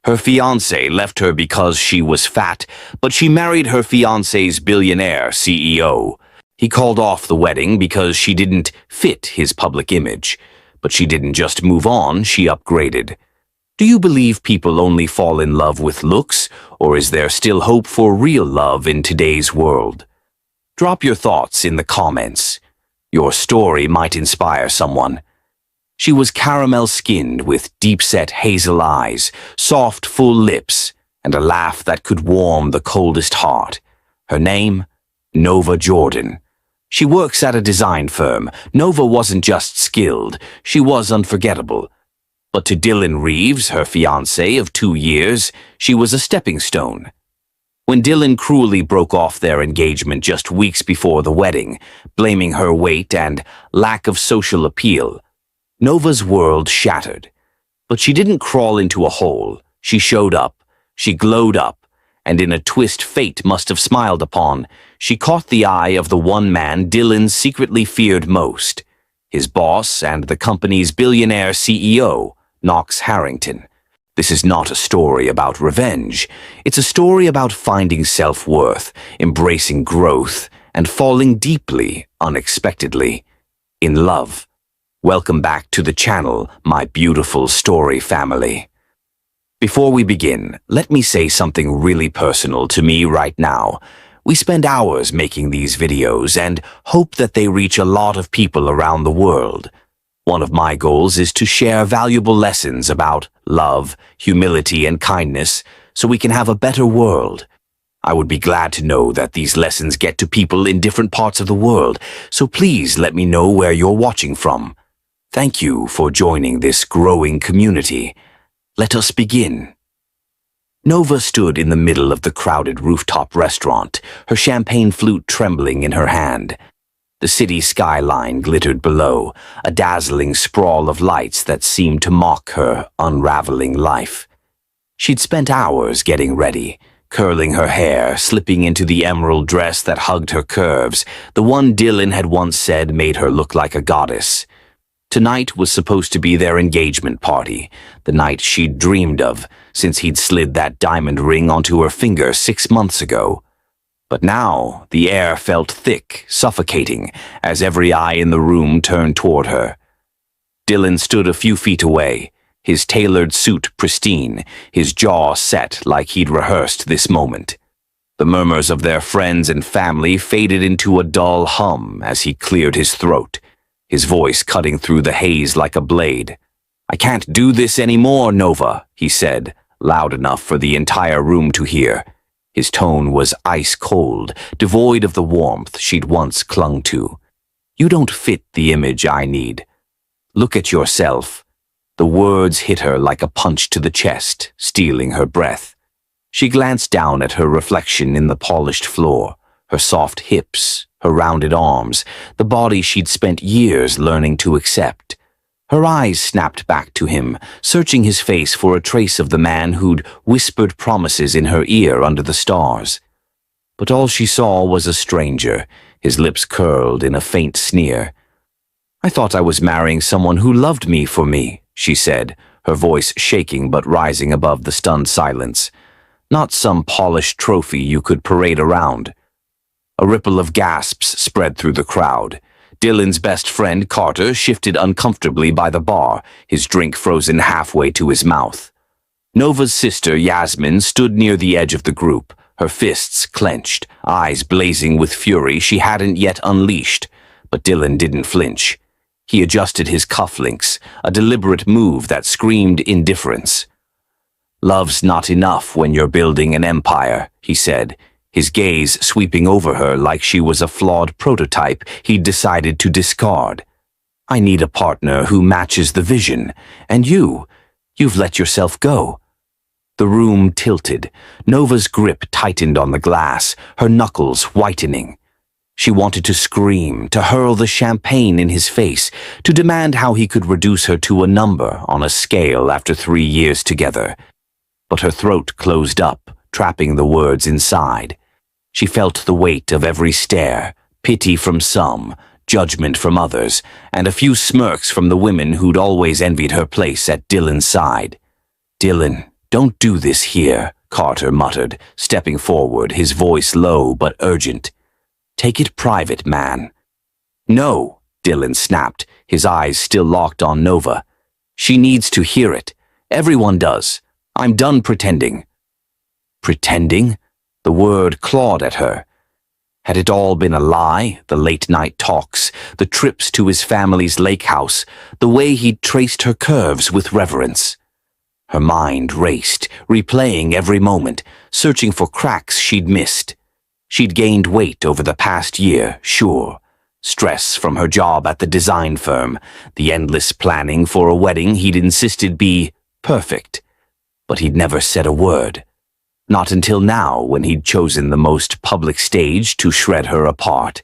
Her fiancé left her because she was fat, but she married her fiancé's billionaire CEO. He called off the wedding because she didn't fit his public image. But she didn't just move on, she upgraded. Do you believe people only fall in love with looks, or is there still hope for real love in today's world? Drop your thoughts in the comments. Your story might inspire someone. She was caramel-skinned with deep-set hazel eyes, soft, full lips, and a laugh that could warm the coldest heart. Her name? Nova Jordan. She works at a design firm. Nova wasn't just skilled, she was unforgettable. But to Dylan Reeves, her fiancé of 2 years, she was a stepping stone. When Dylan cruelly broke off their engagement just weeks before the wedding, blaming her weight and lack of social appeal, Nova's world shattered. But she didn't crawl into a hole. She showed up, she glowed up, and in a twist fate must have smiled upon, she caught the eye of the one man Dylan secretly feared most, his boss and the company's billionaire CEO, Knox Harrington. This is not a story about revenge. It's a story about finding self-worth, embracing growth, and falling deeply, unexpectedly, in love. Welcome back to the channel, my beautiful story family. Before we begin, let me say something really personal to me right now. We spend hours making these videos and hope that they reach a lot of people around the world. One of my goals is to share valuable lessons about love, humility, and kindness so we can have a better world. I would be glad to know that these lessons get to people in different parts of the world, so please let me know where you're watching from. Thank you for joining this growing community. Let us begin. Nova stood in the middle of the crowded rooftop restaurant, her champagne flute trembling in her hand. The city skyline glittered below, a dazzling sprawl of lights that seemed to mock her unraveling life. She'd spent hours getting ready, curling her hair, slipping into the emerald dress that hugged her curves, the one Dylan had once said made her look like a goddess. Tonight was supposed to be their engagement party, the night she'd dreamed of since he'd slid that diamond ring onto her finger 6 months ago. But now the air felt thick, suffocating, as every eye in the room turned toward her. Dylan stood a few feet away, his tailored suit pristine, his jaw set like he'd rehearsed this moment. The murmurs of their friends and family faded into a dull hum as he cleared his throat, his voice cutting through the haze like a blade. "I can't do this anymore, Nova," he said, loud enough for the entire room to hear. His tone was ice-cold, devoid of the warmth she'd once clung to. "You don't fit the image I need. Look at yourself." The words hit her like a punch to the chest, stealing her breath. She glanced down at her reflection in the polished floor, her soft hips, her rounded arms, the body she'd spent years learning to accept. Her eyes snapped back to him, searching his face for a trace of the man who'd whispered promises in her ear under the stars. But all she saw was a stranger, his lips curled in a faint sneer. "I thought I was marrying someone who loved me for me," she said, her voice shaking but rising above the stunned silence. "Not some polished trophy you could parade around." A ripple of gasps spread through the crowd. Dylan's best friend, Carter, shifted uncomfortably by the bar, his drink frozen halfway to his mouth. Nova's sister, Yasmin, stood near the edge of the group, her fists clenched, eyes blazing with fury she hadn't yet unleashed. But Dylan didn't flinch. He adjusted his cufflinks, a deliberate move that screamed indifference. "Love's not enough when you're building an empire," he said, his gaze sweeping over her like she was a flawed prototype he'd decided to discard. "I need a partner who matches the vision, and you've let yourself go." The room tilted. Nova's grip tightened on the glass, her knuckles whitening. She wanted to scream, to hurl the champagne in his face, to demand how he could reduce her to a number on a scale after 3 years together. But her throat closed up, trapping the words inside. She felt the weight of every stare, pity from some, judgment from others, and a few smirks from the women who'd always envied her place at Dylan's side. "Dylan, "Don't do this here," Carter muttered, stepping forward, his voice low but urgent. "Take it private, man." "No," Dylan snapped, his eyes still locked on Nova. "She needs to hear it. Everyone does. I'm done pretending." Pretending? The word clawed at her. Had it all been a lie, the late-night talks, the trips to his family's lake house, the way he'd traced her curves with reverence? Her mind raced, replaying every moment, searching for cracks she'd missed. She'd gained weight over the past year, sure. Stress from her job at the design firm, the endless planning for a wedding he'd insisted be perfect. But he'd never said a word. Not until now, when he'd chosen the most public stage to shred her apart.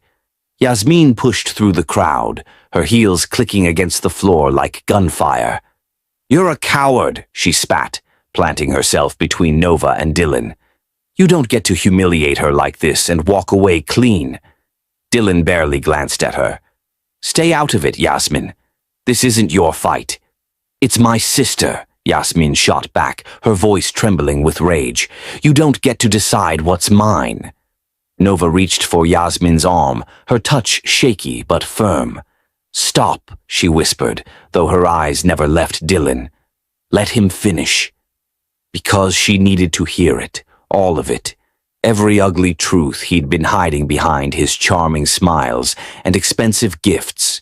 Yasmin pushed through the crowd, her heels clicking against the floor like gunfire. "You're a coward," she spat, planting herself between Nova and Dylan. "You don't get to humiliate her like this and walk away clean." Dylan barely glanced at her. "Stay out of it, Yasmin. This isn't your fight." "It's my sister," Yasmin shot back, her voice trembling with rage. "You don't get to decide what's mine." Nova reached for Yasmin's arm, her touch shaky but firm. "Stop," she whispered, though her eyes never left Dylan. "Let him finish." Because she needed to hear it, all of it. Every ugly truth he'd been hiding behind his charming smiles and expensive gifts.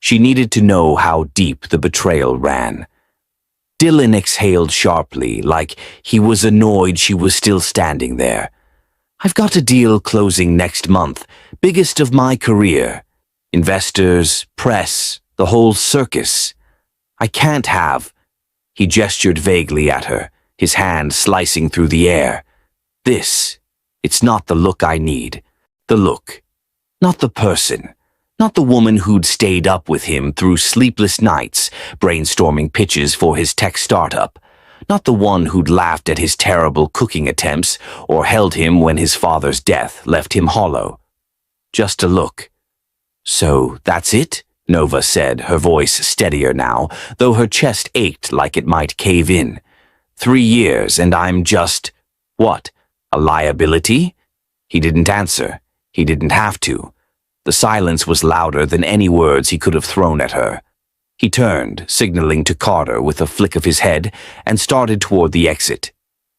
She needed to know how deep the betrayal ran. Dylan exhaled sharply, like he was annoyed she was still standing there. "I've got a deal closing next month, biggest of my career. Investors, press, the whole circus. I can't have—" He gestured vaguely at her, his hand slicing through the air. It's not the look I need. The look. Not the person. Not the woman who'd stayed up with him through sleepless nights, brainstorming pitches for his tech startup. Not the one who'd laughed at his terrible cooking attempts or held him when his father's death left him hollow. Just a look. "So that's it?" Nova said, her voice steadier now, though her chest ached like it might cave in. 3 years and I'm just— what? A liability? He didn't answer. He didn't have to. The silence was louder than any words he could have thrown at her. He turned, signaling to Carter with a flick of his head, and started toward the exit.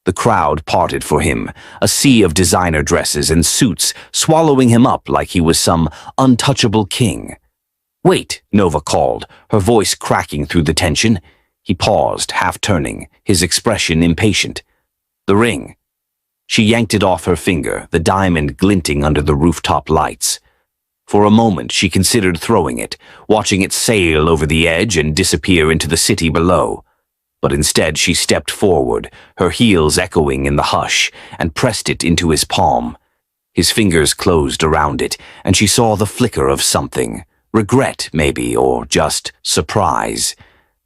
The crowd parted for him, a sea of designer dresses and suits swallowing him up like he was some untouchable king. "Wait," Nova called, her voice cracking through the tension. He paused, half-turning, his expression impatient. "The ring." She yanked it off her finger, the diamond glinting under the rooftop lights. For a moment she considered throwing it, watching it sail over the edge and disappear into the city below. But instead she stepped forward, her heels echoing in the hush, and pressed it into his palm. His fingers closed around it, and she saw the flicker of something. Regret, maybe, or just surprise.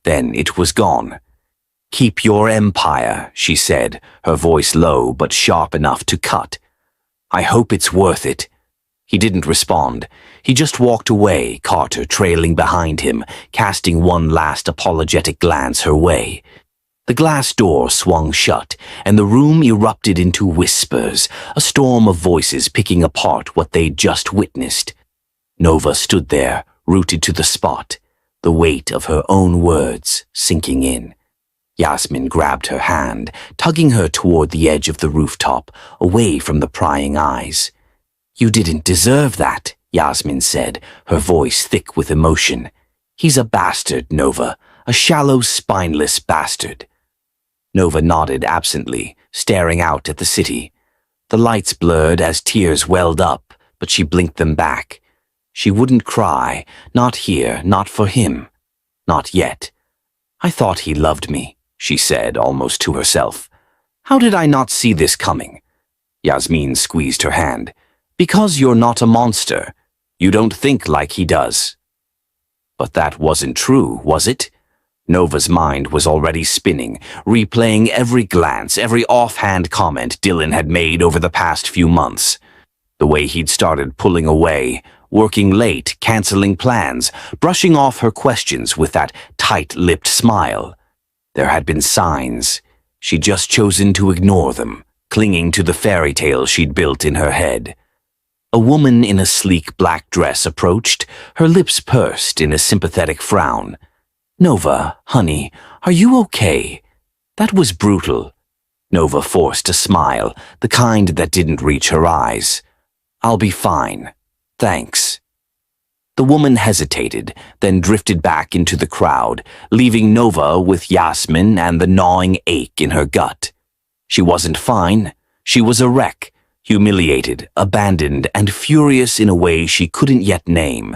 Then it was gone. "Keep your empire," she said, her voice low but sharp enough to cut. "I hope it's worth it." He didn't respond. He just walked away, Carter trailing behind him, casting one last apologetic glance her way. The glass door swung shut, and the room erupted into whispers, a storm of voices picking apart what they'd just witnessed. Nova stood there, rooted to the spot, the weight of her own words sinking in. Yasmin grabbed her hand, tugging her toward the edge of the rooftop, away from the prying eyes. "You didn't deserve that," Yasmin said, her voice thick with emotion. "He's a bastard, Nova, a shallow, spineless bastard." Nova nodded absently, staring out at the city. The lights blurred as tears welled up, but she blinked them back. She wouldn't cry, not here, not for him. Not yet. "I thought he loved me," she said, almost to herself. "How did I not see this coming?" Yasmin squeezed her hand. "Because you're not a monster. You don't think like he does." But that wasn't true, was it? Nova's mind was already spinning, replaying every glance, every offhand comment Dylan had made over the past few months. The way he'd started pulling away, working late, canceling plans, brushing off her questions with that tight-lipped smile. There had been signs. She'd just chosen to ignore them, clinging to the fairy tale she'd built in her head. A woman in a sleek black dress approached, her lips pursed in a sympathetic frown. "Nova, honey, are you okay? That was brutal." Nova forced a smile, the kind that didn't reach her eyes. "I'll be fine. Thanks." The woman hesitated, then drifted back into the crowd, leaving Nova with Yasmin and the gnawing ache in her gut. She wasn't fine. She was a wreck, humiliated, abandoned, and furious in a way she couldn't yet name.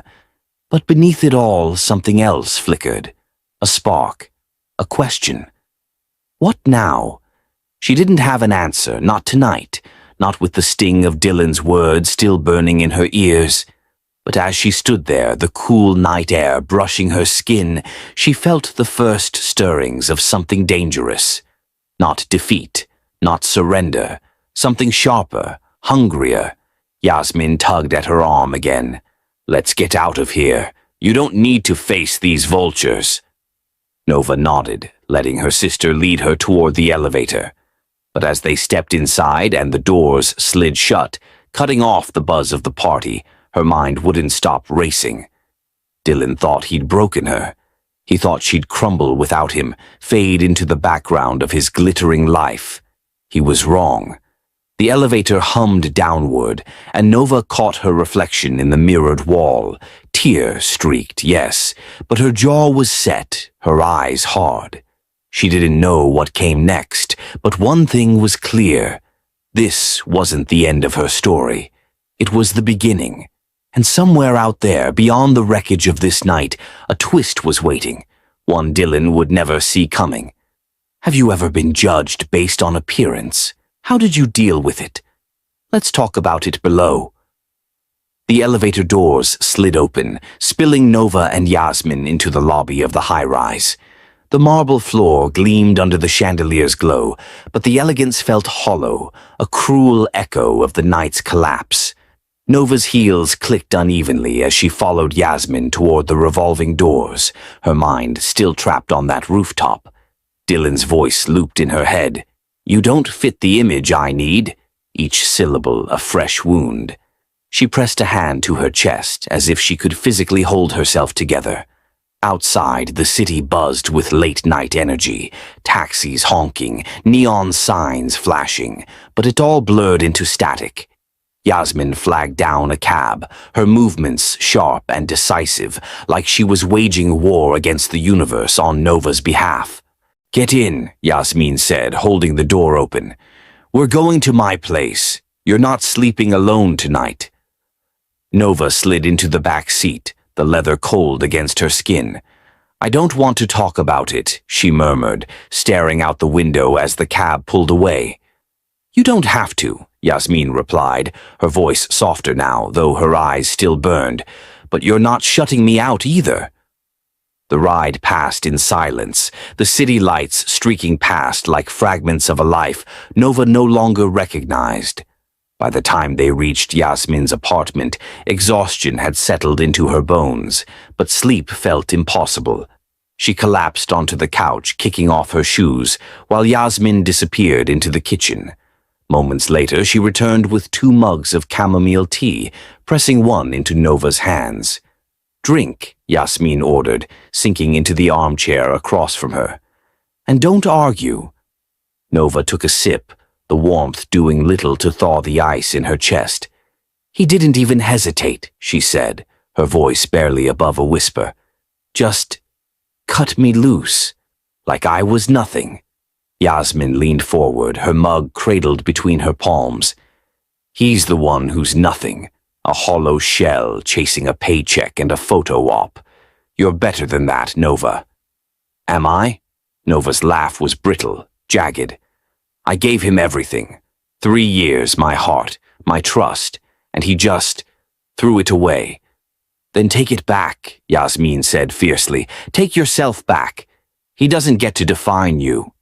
But beneath it all, something else flickered. A spark. A question. What now? She didn't have an answer, not tonight, not with the sting of Dylan's words still burning in her ears. But as she stood there, the cool night air brushing her skin, she felt the first stirrings of something dangerous. Not defeat, not surrender, something sharper, hungrier. Yasmin tugged at her arm again. "Let's get out of here. You don't need to face these vultures." Nova nodded, letting her sister lead her toward the elevator. But as they stepped inside and the doors slid shut, cutting off the buzz of the party, her mind wouldn't stop racing. Dylan thought he'd broken her. He thought she'd crumble without him, fade into the background of his glittering life. He was wrong. The elevator hummed downward, and Nova caught her reflection in the mirrored wall. Tear-streaked, yes, but her jaw was set, her eyes hard. She didn't know what came next, but one thing was clear. This wasn't the end of her story. It was the beginning. And somewhere out there, beyond the wreckage of this night, a twist was waiting, one Dylan would never see coming. Have you ever been judged based on appearance? How did you deal with it? Let's talk about it below. The elevator doors slid open, spilling Nova and Yasmin into the lobby of the high-rise. The marble floor gleamed under the chandelier's glow, but the elegance felt hollow, a cruel echo of the night's collapse. Nova's heels clicked unevenly as she followed Yasmin toward the revolving doors, her mind still trapped on that rooftop. Dylan's voice looped in her head. "You don't fit the image I need," each syllable a fresh wound. She pressed a hand to her chest as if she could physically hold herself together. Outside, the city buzzed with late-night energy, taxis honking, neon signs flashing, but it all blurred into static. Yasmin flagged down a cab, her movements sharp and decisive, like she was waging war against the universe on Nova's behalf. "Get in," Yasmin said, holding the door open. "We're going to my place. You're not sleeping alone tonight." Nova slid into the back seat, the leather cold against her skin. "I don't want to talk about it," she murmured, staring out the window as the cab pulled away. "You don't have to," Yasmin replied, her voice softer now, though her eyes still burned. "But you're not shutting me out either." The ride passed in silence, the city lights streaking past like fragments of a life Nova no longer recognized. By the time they reached Yasmin's apartment, exhaustion had settled into her bones, but sleep felt impossible. She collapsed onto the couch, kicking off her shoes, while Yasmin disappeared into the kitchen. Moments later, she returned with 2 mugs of chamomile tea, pressing one into Nova's hands. "Drink," Yasmin ordered, sinking into the armchair across from her. "And don't argue." Nova took a sip, the warmth doing little to thaw the ice in her chest. "He didn't even hesitate," she said, her voice barely above a whisper. "Just cut me loose, like I was nothing." Yasmin leaned forward, her mug cradled between her palms. "He's the one who's nothing, a hollow shell chasing a paycheck and a photo op. You're better than that, Nova." "Am I?" Nova's laugh was brittle, jagged. "I gave him everything. 3 years, my heart, my trust, and he just threw it away." "Then take it back," Yasmin said fiercely. "Take yourself back. He doesn't get to define you."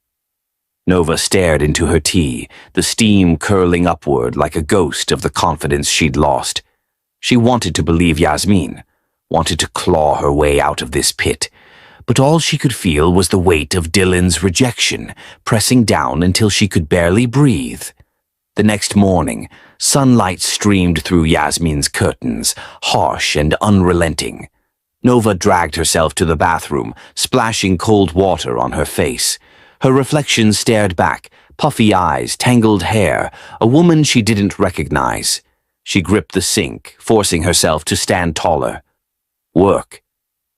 Nova stared into her tea, the steam curling upward like a ghost of the confidence she'd lost. She wanted to believe Yasmin, wanted to claw her way out of this pit, but all she could feel was the weight of Dylan's rejection, pressing down until she could barely breathe. The next morning, sunlight streamed through Yasmin's curtains, harsh and unrelenting. Nova dragged herself to the bathroom, splashing cold water on her face. Her reflection stared back, puffy eyes, tangled hair, a woman she didn't recognize. She gripped the sink, forcing herself to stand taller. Work.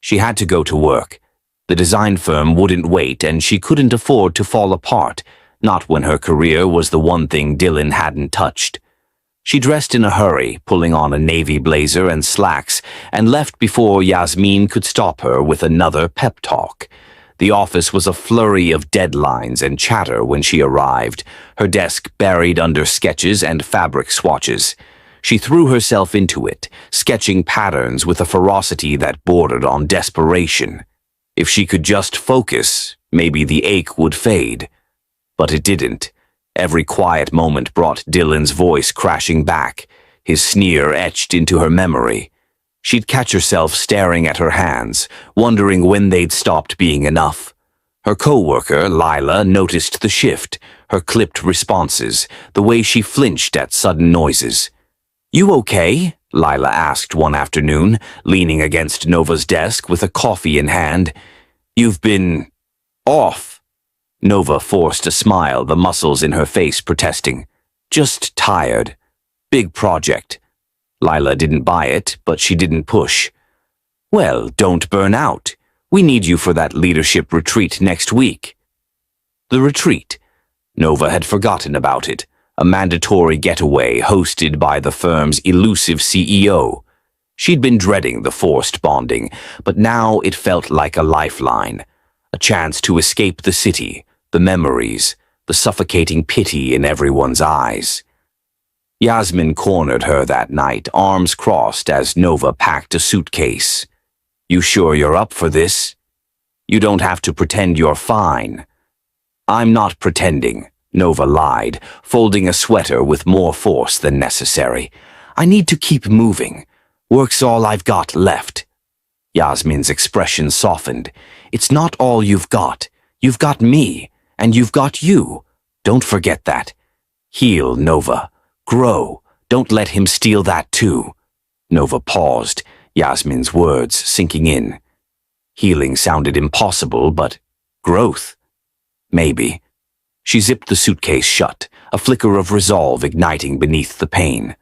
She had to go to work. The design firm wouldn't wait, and she couldn't afford to fall apart, not when her career was the one thing Dylan hadn't touched. She dressed in a hurry, pulling on a navy blazer and slacks, and left before Yasmin could stop her with another pep talk. The office was a flurry of deadlines and chatter when she arrived, her desk buried under sketches and fabric swatches. She threw herself into it, sketching patterns with a ferocity that bordered on desperation. If she could just focus, maybe the ache would fade. But it didn't. Every quiet moment brought Dylan's voice crashing back, his sneer etched into her memory. She'd catch herself staring at her hands, wondering when they'd stopped being enough. Her co-worker, Lila, noticed the shift, her clipped responses, the way she flinched at sudden noises. "You okay?" Lila asked one afternoon, leaning against Nova's desk with a coffee in hand. "You've been off." Nova forced a smile, the muscles in her face protesting. "Just tired. Big project." Lila didn't buy it, but she didn't push. "Well, don't burn out. We need you for that leadership retreat next week." The retreat. Nova had forgotten about it, a mandatory getaway hosted by the firm's elusive CEO. She'd been dreading the forced bonding, but now it felt like a lifeline, a chance to escape the city, the memories, the suffocating pity in everyone's eyes. Yasmin cornered her that night, arms crossed as Nova packed a suitcase. "You sure you're up for this? You don't have to pretend you're fine." "I'm not pretending," Nova lied, folding a sweater with more force than necessary. "I need to keep moving. Work's all I've got left." Yasmin's expression softened. "It's not all you've got. You've got me, and you've got you. Don't forget that. Heal, Nova. Grow. Don't let him steal that too." Nova paused, Yasmin's words sinking in. Healing sounded impossible, but growth? Maybe. She zipped the suitcase shut, a flicker of resolve igniting beneath the pain.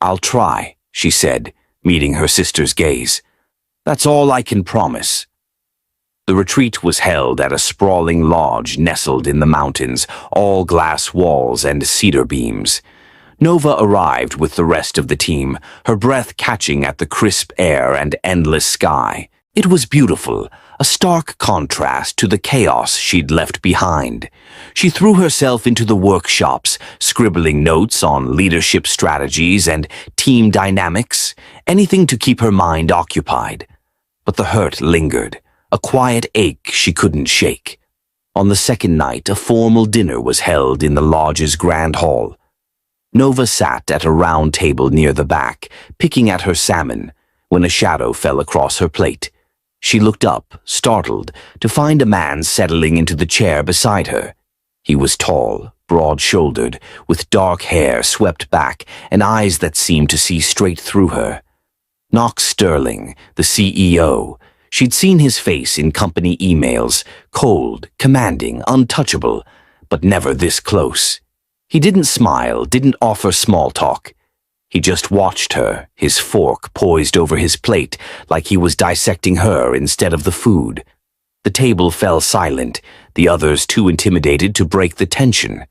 "I'll try," she said, meeting her sister's gaze. "That's all I can promise." The retreat was held at a sprawling lodge nestled in the mountains, all glass walls and cedar beams. Nova arrived with the rest of the team, her breath catching at the crisp air and endless sky. It was beautiful, a stark contrast to the chaos she'd left behind. She threw herself into the workshops, scribbling notes on leadership strategies and team dynamics, anything to keep her mind occupied. But the hurt lingered, a quiet ache she couldn't shake. On the second night, a formal dinner was held in the lodge's grand hall. Nova sat at a round table near the back, picking at her salmon, when a shadow fell across her plate. She looked up, startled, to find a man settling into the chair beside her. He was tall, broad-shouldered, with dark hair swept back and eyes that seemed to see straight through her. Knox Sterling, the CEO. She'd seen his face in company emails, cold, commanding, untouchable, but never this close. He didn't smile, didn't offer small talk. He just watched her, his fork poised over his plate like he was dissecting her instead of the food. The table fell silent, the others too intimidated to break the tension.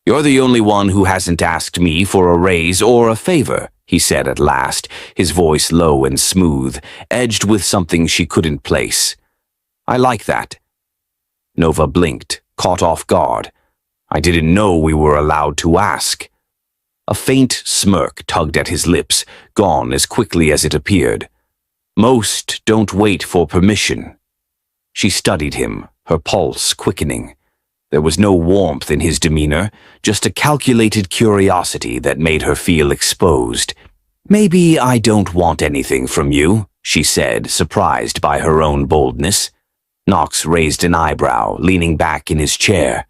"You're the only one who hasn't asked me for a raise or a favor," he said at last, his voice low and smooth, edged with something she couldn't place. "I like that." Nova blinked, caught off guard. "I didn't know we were allowed to ask." A faint smirk tugged at his lips, gone as quickly as it appeared. "Most don't wait for permission." She studied him, her pulse quickening. There was no warmth in his demeanor, just a calculated curiosity that made her feel exposed. "Maybe I don't want anything from you," she said, surprised by her own boldness. Knox raised an eyebrow, leaning back in his chair.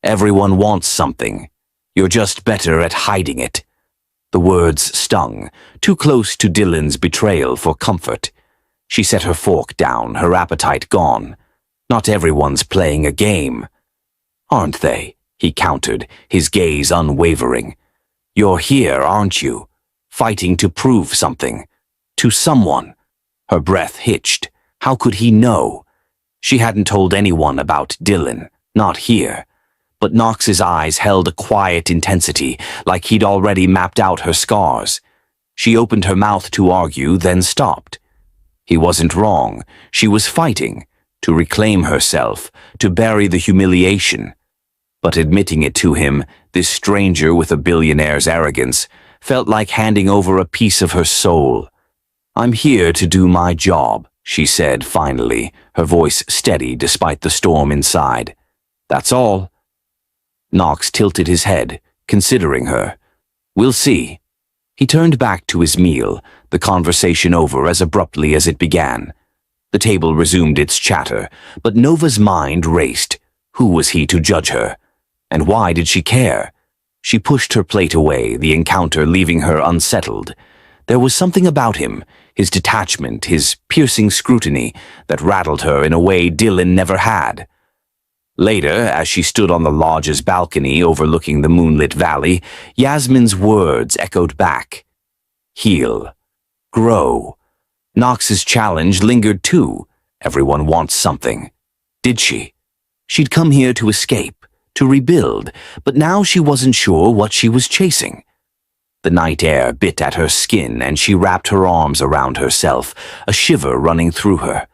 Everyone wants something. You're just better at hiding it. The words stung, too close to Dylan's betrayal for comfort. She set her fork down, her appetite gone. Not everyone's playing a game. Aren't they? He countered, his gaze unwavering. You're here, aren't you? Fighting to prove something. To someone. Her breath hitched. How could he know? She hadn't told anyone about Dylan, not here. But Knox's eyes held a quiet intensity, like he'd already mapped out her scars. She opened her mouth to argue, then stopped. He wasn't wrong. She was fighting, to reclaim herself, to bury the humiliation. But admitting it to him, this stranger with a billionaire's arrogance, felt like handing over a piece of her soul. I'm here to do my job, she said finally, her voice steady despite the storm inside. That's all. Knox tilted his head, considering her. We'll see. He turned back to his meal, the conversation over as abruptly as it began. The table resumed its chatter, but Nova's mind raced. Who was he to judge her? And why did she care? She pushed her plate away, the encounter leaving her unsettled. There was something about him, his detachment, his piercing scrutiny, that rattled her in a way Dylan never had. Later, as she stood on the lodge's balcony overlooking the moonlit valley, Yasmin's words echoed back. Heal. Grow. Knox's challenge lingered too. Everyone wants something. Did she? She'd come here to escape, to rebuild, but now she wasn't sure what she was chasing. The night air bit at her skin and she wrapped her arms around herself, a shiver running through her.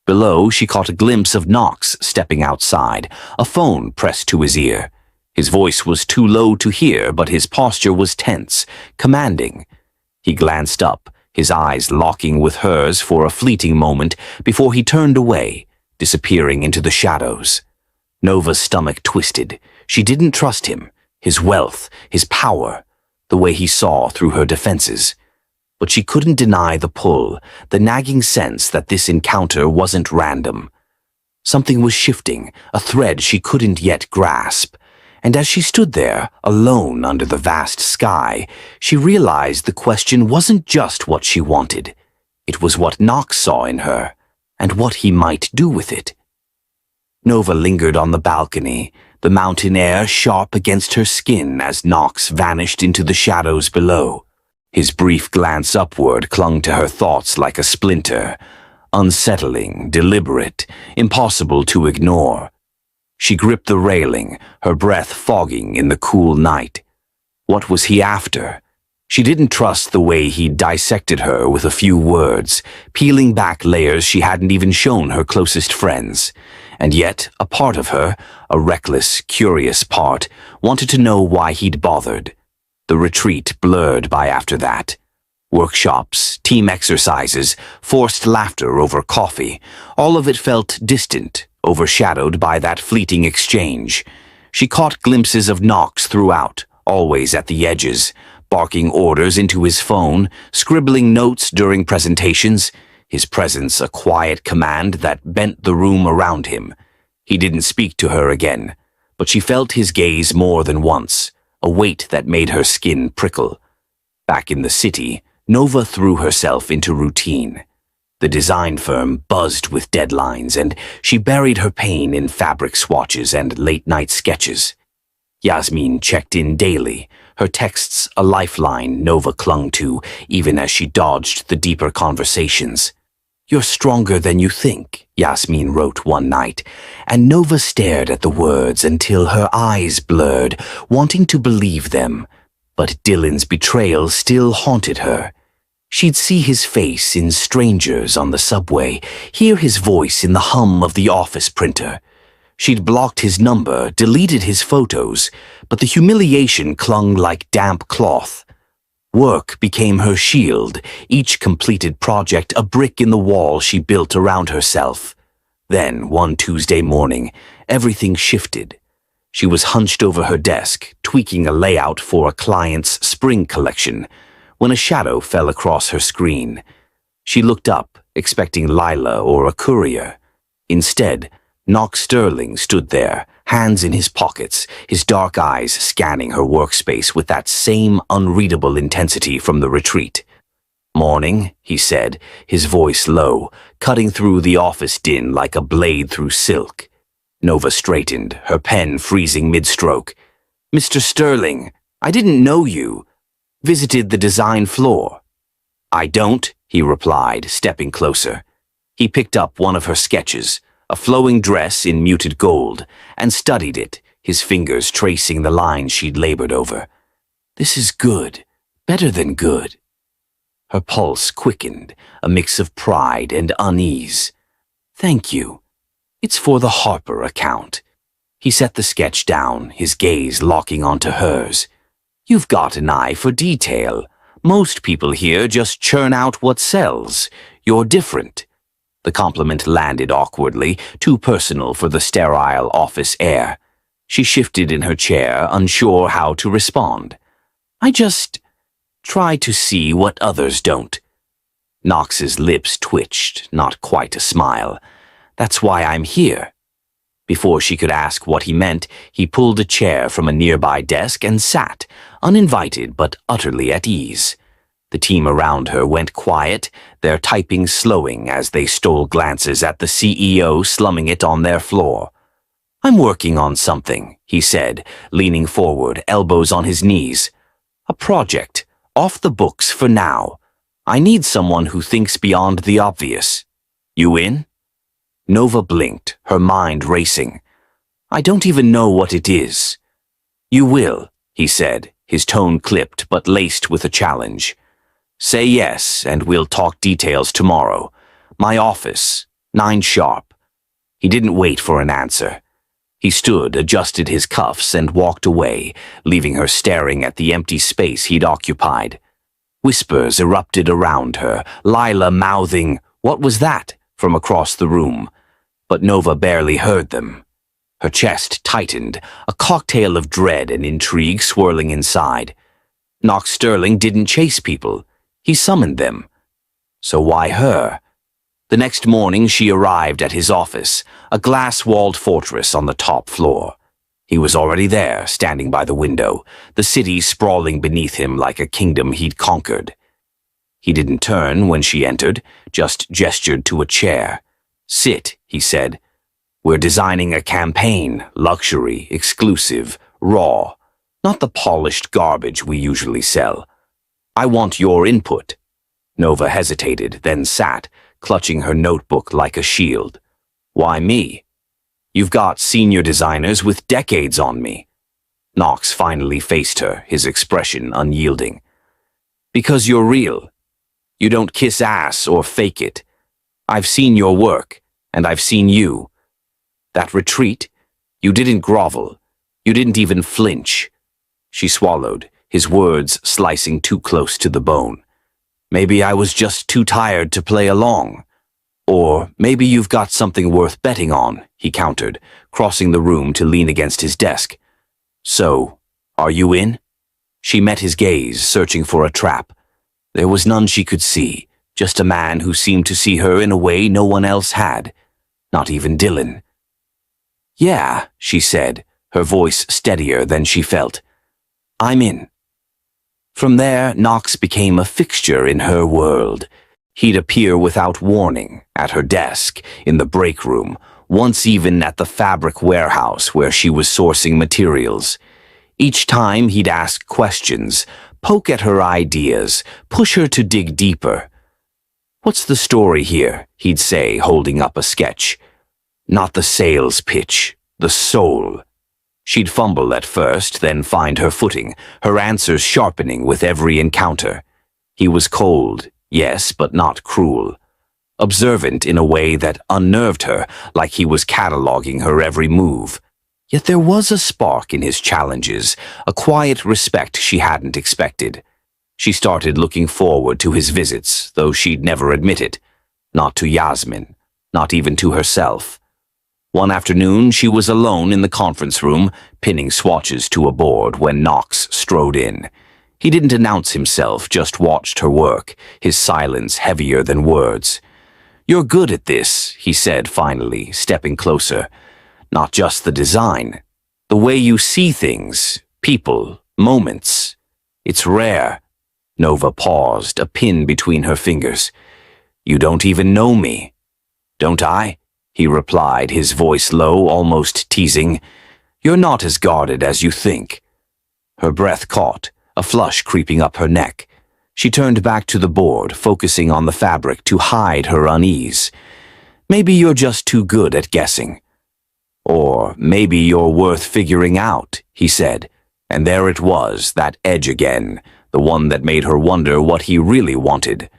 Below, she caught a glimpse of Knox stepping outside, a phone pressed to his ear. His voice was too low to hear, but his posture was tense, commanding. He glanced up, his eyes locking with hers for a fleeting moment before he turned away, disappearing into the shadows. Nova's stomach twisted. She didn't trust him, his wealth, his power, the way he saw through her defenses. But she couldn't deny the pull, the nagging sense that this encounter wasn't random. Something was shifting, a thread she couldn't yet grasp. And as she stood there, alone under the vast sky, she realized the question wasn't just what she wanted. It was what Knox saw in her, and what he might do with it. Nova lingered on the balcony, the mountain air sharp against her skin as Knox vanished into the shadows below. His brief glance upward clung to her thoughts like a splinter, unsettling, deliberate, impossible to ignore. She gripped the railing, her breath fogging in the cool night. What was he after? She didn't trust the way he dissected her with a few words, peeling back layers she hadn't even shown her closest friends. And yet, a part of her, a reckless, curious part, wanted to know why he'd bothered. The retreat blurred by after that. Workshops, team exercises, forced laughter over coffee, all of it felt distant, overshadowed by that fleeting exchange. She caught glimpses of Knox throughout, always at the edges, barking orders into his phone, scribbling notes during presentations, his presence a quiet command that bent the room around him. He didn't speak to her again, but she felt his gaze more than once, a weight that made her skin prickle. Back in the city, Nova threw herself into routine. The design firm buzzed with deadlines, and she buried her pain in fabric swatches and late-night sketches. Yasmin checked in daily, her texts a lifeline Nova clung to, even as she dodged the deeper conversations. "You're stronger than you think," Yasmin wrote one night, and Nova stared at the words until her eyes blurred, wanting to believe them. But Dylan's betrayal still haunted her. She'd see his face in strangers on the subway, hear his voice in the hum of the office printer. She'd blocked his number, deleted his photos, but the humiliation clung like damp cloth. Work became her shield, each completed project a brick in the wall she built around herself. Then, one Tuesday morning, everything shifted. She was hunched over her desk, tweaking a layout for a client's spring collection, when a shadow fell across her screen. She looked up, expecting Lila or a courier. Instead, Knox Sterling stood there, hands in his pockets, his dark eyes scanning her workspace with that same unreadable intensity from the retreat. "Morning," he said, his voice low, cutting through the office din like a blade through silk. Nova straightened, her pen freezing mid-stroke. "Mr. Sterling, I didn't know you. Visited the design floor." "I don't," he replied, stepping closer. He picked up one of her sketches, a flowing dress in muted gold, and studied it, his fingers tracing the lines she'd labored over. "This is good, better than good." Her pulse quickened, a mix of pride and unease. "Thank you. It's for the Harper account." He set the sketch down, his gaze locking onto hers. "You've got an eye for detail. Most people here just churn out what sells. You're different." The compliment landed awkwardly, too personal for the sterile office air. She shifted in her chair, unsure how to respond. "I just try to see what others don't." Knox's lips twitched, not quite a smile. "That's why I'm here." Before she could ask what he meant, he pulled a chair from a nearby desk and sat, uninvited but utterly at ease. The team around her went quiet, their typing slowing as they stole glances at the CEO slumming it on their floor. "I'm working on something," he said, leaning forward, elbows on his knees. "A project, off the books for now. I need someone who thinks beyond the obvious. You in?" Nova blinked, her mind racing. "I don't even know what it is." "You will," he said, his tone clipped but laced with a challenge. "Say yes, and we'll talk details tomorrow. My office, 9 sharp." He didn't wait for an answer. He stood, adjusted his cuffs, and walked away, leaving her staring at the empty space he'd occupied. Whispers erupted around her, Lila mouthing, "What was that?" from across the room. But Nova barely heard them. Her chest tightened, a cocktail of dread and intrigue swirling inside. Knox Sterling didn't chase people. He summoned them. So why her? The next morning she arrived at his office, a glass-walled fortress on the top floor. He was already there, standing by the window, the city sprawling beneath him like a kingdom he'd conquered. He didn't turn when she entered, just gestured to a chair. "Sit," he said. "We're designing a campaign, luxury, exclusive, raw, not the polished garbage we usually sell. I want your input." Nova hesitated, then sat, clutching her notebook like a shield. "Why me? You've got senior designers with decades on me." Knox finally faced her, his expression unyielding. "Because you're real. You don't kiss ass or fake it. I've seen your work, and I've seen you. That retreat, you didn't grovel. You didn't even flinch." She swallowed, his words slicing too close to the bone. "Maybe I was just too tired to play along. Or maybe you've got something worth betting on," he countered, crossing the room to lean against his desk. "So, are you in?" She met his gaze, searching for a trap. There was none she could see, just a man who seemed to see her in a way no one else had. Not even Dylan. "Yeah," she said, her voice steadier than she felt. "I'm in." From there, Knox became a fixture in her world. He'd appear without warning, at her desk, in the break room, once even at the fabric warehouse where she was sourcing materials. Each time he'd ask questions, poke at her ideas, push her to dig deeper. "What's the story here?" he'd say, holding up a sketch. "Not the sales pitch, the soul." She'd fumble at first, then find her footing, her answers sharpening with every encounter. He was cold, yes, but not cruel. Observant in a way that unnerved her, like he was cataloging her every move. Yet there was a spark in his challenges, a quiet respect she hadn't expected. She started looking forward to his visits, though she'd never admit it. Not to Yasmin, not even to herself. One afternoon, she was alone in the conference room, pinning swatches to a board when Knox strode in. He didn't announce himself, just watched her work, his silence heavier than words. You're good at this, he said finally, stepping closer. Not just the design. The way you see things, people, moments. It's rare. Nova paused, a pin between her fingers. You don't even know me. Don't I? He replied, his voice low, almost teasing. You're not as guarded as you think. Her breath caught, a flush creeping up her neck. She turned back to the board, focusing on the fabric to hide her unease. Maybe you're just too good at guessing. Or maybe you're worth figuring out, he said. And there it was, that edge again, the one that made her wonder what he really wanted.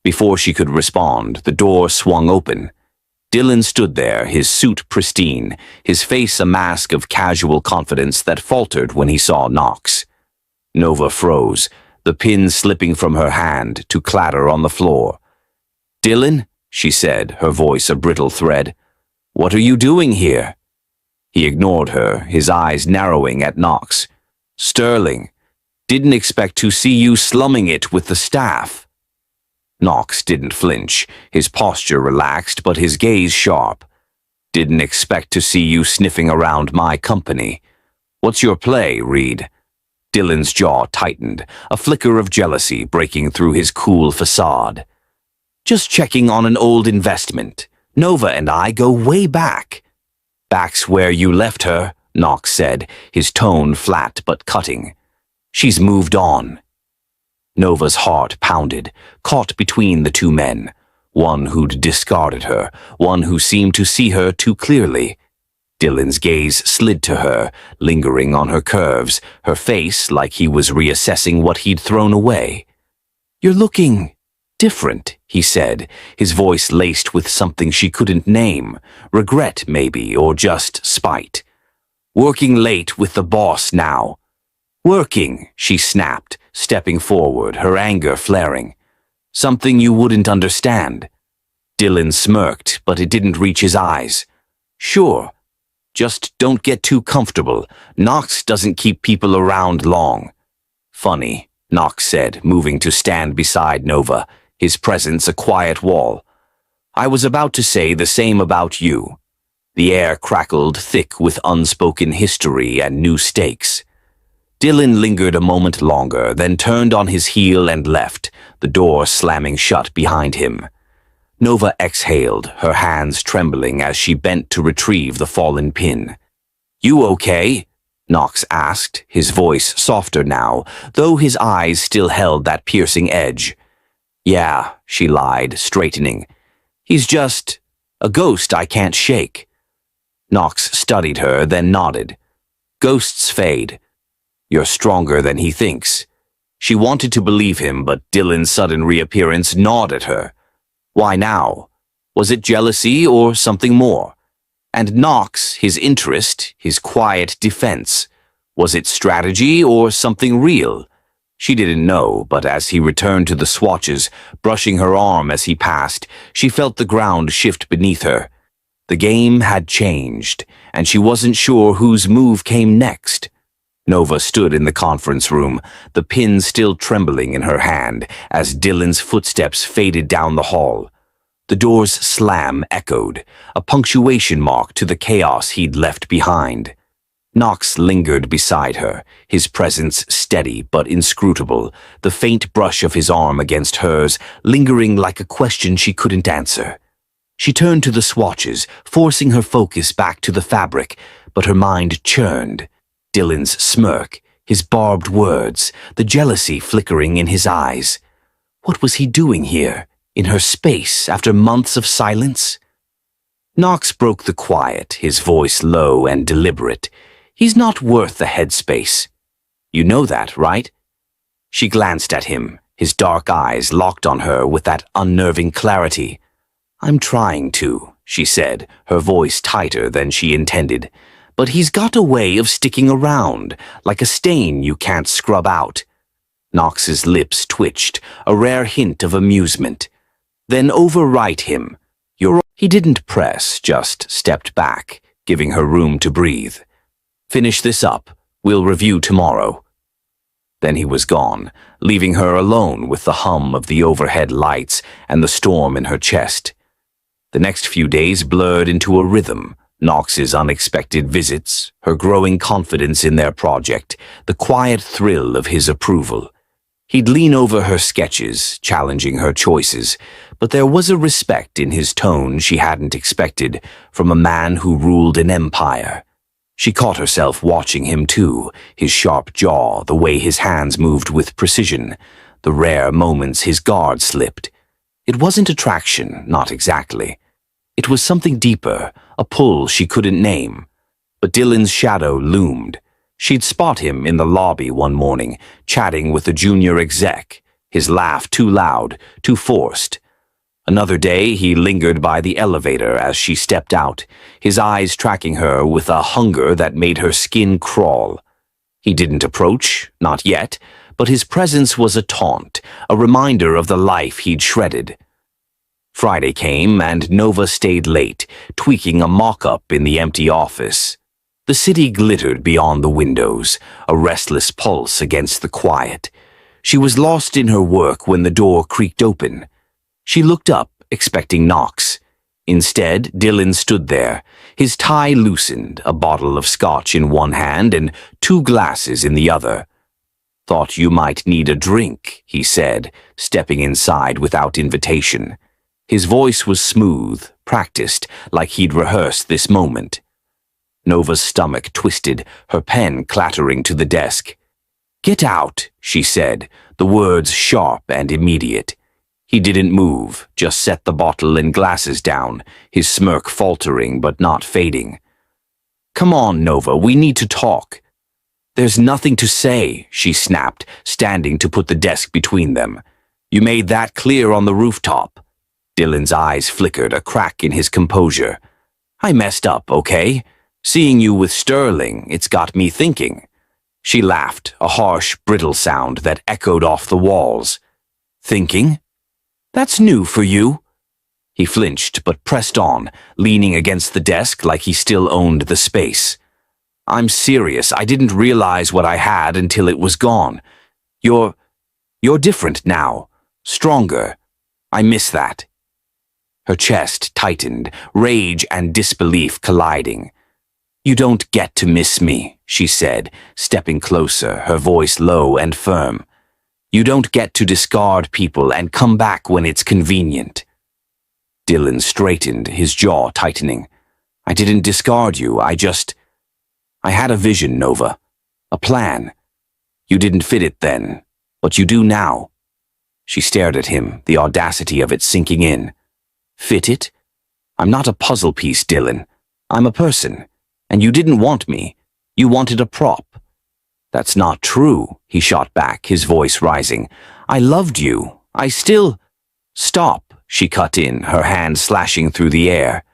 Before she could respond, the door swung open. Dylan stood there, his suit pristine, his face a mask of casual confidence that faltered when he saw Knox. Nova froze, the pin slipping from her hand to clatter on the floor. Dylan, she said, her voice a brittle thread. What are you doing here? He ignored her, his eyes narrowing at Knox. Sterling, didn't expect to see you slumming it with the staff. Knox didn't flinch, his posture relaxed but his gaze sharp. Didn't expect to see you sniffing around my company. What's your play, Reed? Dylan's jaw tightened, a flicker of jealousy breaking through his cool facade. Just checking on an old investment. Nova and I go way back. Back's where you left her, Knox said, his tone flat but cutting. She's moved on. Nova's heart pounded, caught between the two men. One who'd discarded her, one who seemed to see her too clearly. Dylan's gaze slid to her, lingering on her curves, her face like he was reassessing what he'd thrown away. You're looking different, he said, his voice laced with something she couldn't name, regret maybe, or just spite. Working late with the boss now. Working, she snapped, stepping forward, her anger flaring. Something you wouldn't understand. Dylan smirked, but it didn't reach his eyes. Sure. Just don't get too comfortable. Knox doesn't keep people around long. Funny, Knox said, moving to stand beside Nova, his presence a quiet wall. I was about to say the same about you. The air crackled thick with unspoken history and new stakes. Dylan lingered a moment longer, then turned on his heel and left, the door slamming shut behind him. Nova exhaled, her hands trembling as she bent to retrieve the fallen pin. You okay? Knox asked, his voice softer now, though his eyes still held that piercing edge. Yeah, she lied, straightening. He's just a ghost I can't shake. Knox studied her, then nodded. Ghosts fade. You're stronger than he thinks. She wanted to believe him, but Dylan's sudden reappearance gnawed at her. Why now? Was it jealousy or something more? And Knox, his interest, his quiet defense. Was it strategy or something real? She didn't know, but as he returned to the swatches, brushing her arm as he passed, she felt the ground shift beneath her. The game had changed, and she wasn't sure whose move came next. Nova stood in the conference room, the pin still trembling in her hand as Dylan's footsteps faded down the hall. The door's slam echoed, a punctuation mark to the chaos he'd left behind. Knox lingered beside her, his presence steady but inscrutable, the faint brush of his arm against hers lingering like a question she couldn't answer. She turned to the swatches, forcing her focus back to the fabric, but her mind churned. Dylan's smirk, his barbed words, the jealousy flickering in his eyes. What was he doing here, in her space, after months of silence? Knox broke the quiet, his voice low and deliberate. He's not worth the headspace. You know that, right? She glanced at him, his dark eyes locked on her with that unnerving clarity. I'm trying to, she said, her voice tighter than she intended. But he's got a way of sticking around, like a stain you can't scrub out. Knox's lips twitched, a rare hint of amusement. Then overwrite him. He didn't press, just stepped back, giving her room to breathe. Finish this up. We'll review tomorrow. Then he was gone, leaving her alone with the hum of the overhead lights and the storm in her chest. The next few days blurred into a rhythm. Knox's unexpected visits, her growing confidence in their project, the quiet thrill of his approval. He'd lean over her sketches, challenging her choices, but there was a respect in his tone she hadn't expected from a man who ruled an empire. She caught herself watching him too, his sharp jaw, the way his hands moved with precision, the rare moments his guard slipped. It wasn't attraction, not exactly. It was something deeper, a pull she couldn't name. But Dylan's shadow loomed. She'd spot him in the lobby one morning, chatting with a junior exec, his laugh too loud, too forced. Another day, he lingered by the elevator as she stepped out, his eyes tracking her with a hunger that made her skin crawl. He didn't approach, not yet, but his presence was a taunt, a reminder of the life he'd shredded. Friday came, and Nova stayed late, tweaking a mock-up in the empty office. The city glittered beyond the windows, a restless pulse against the quiet. She was lost in her work when the door creaked open. She looked up, expecting Knox. Instead, Dylan stood there, his tie loosened, a bottle of scotch in one hand and 2 glasses in the other. "Thought you might need a drink," he said, stepping inside without invitation. His voice was smooth, practiced, like he'd rehearsed this moment. Nova's stomach twisted, her pen clattering to the desk. "Get out," she said, the words sharp and immediate. He didn't move, just set the bottle and glasses down, his smirk faltering but not fading. "Come on, Nova, we need to talk." "There's nothing to say," she snapped, standing to put the desk between them. "You made that clear on the rooftop." Dylan's eyes flickered, a crack in his composure. "I messed up, okay? Seeing you with Sterling, it's got me thinking." She laughed, a harsh, brittle sound that echoed off the walls. "Thinking? That's new for you." He flinched, but pressed on, leaning against the desk like he still owned the space. "I'm serious. I didn't realize what I had until it was gone. You're different now. Stronger. I miss that." Her chest tightened, rage and disbelief colliding. "You don't get to miss me," she said, stepping closer, her voice low and firm. "You don't get to discard people and come back when it's convenient." Dylan straightened, his jaw tightening. "I didn't discard you, I had a vision, Nova. A plan. You didn't fit it then, but you do now." She stared at him, the audacity of it sinking in. "Fit it? I'm not a puzzle piece, Dylan. I'm a person. And you didn't want me. You wanted a prop." "That's not true," he shot back, his voice rising. "I loved you. I still—" "Stop," she cut in, her hand slashing through the air.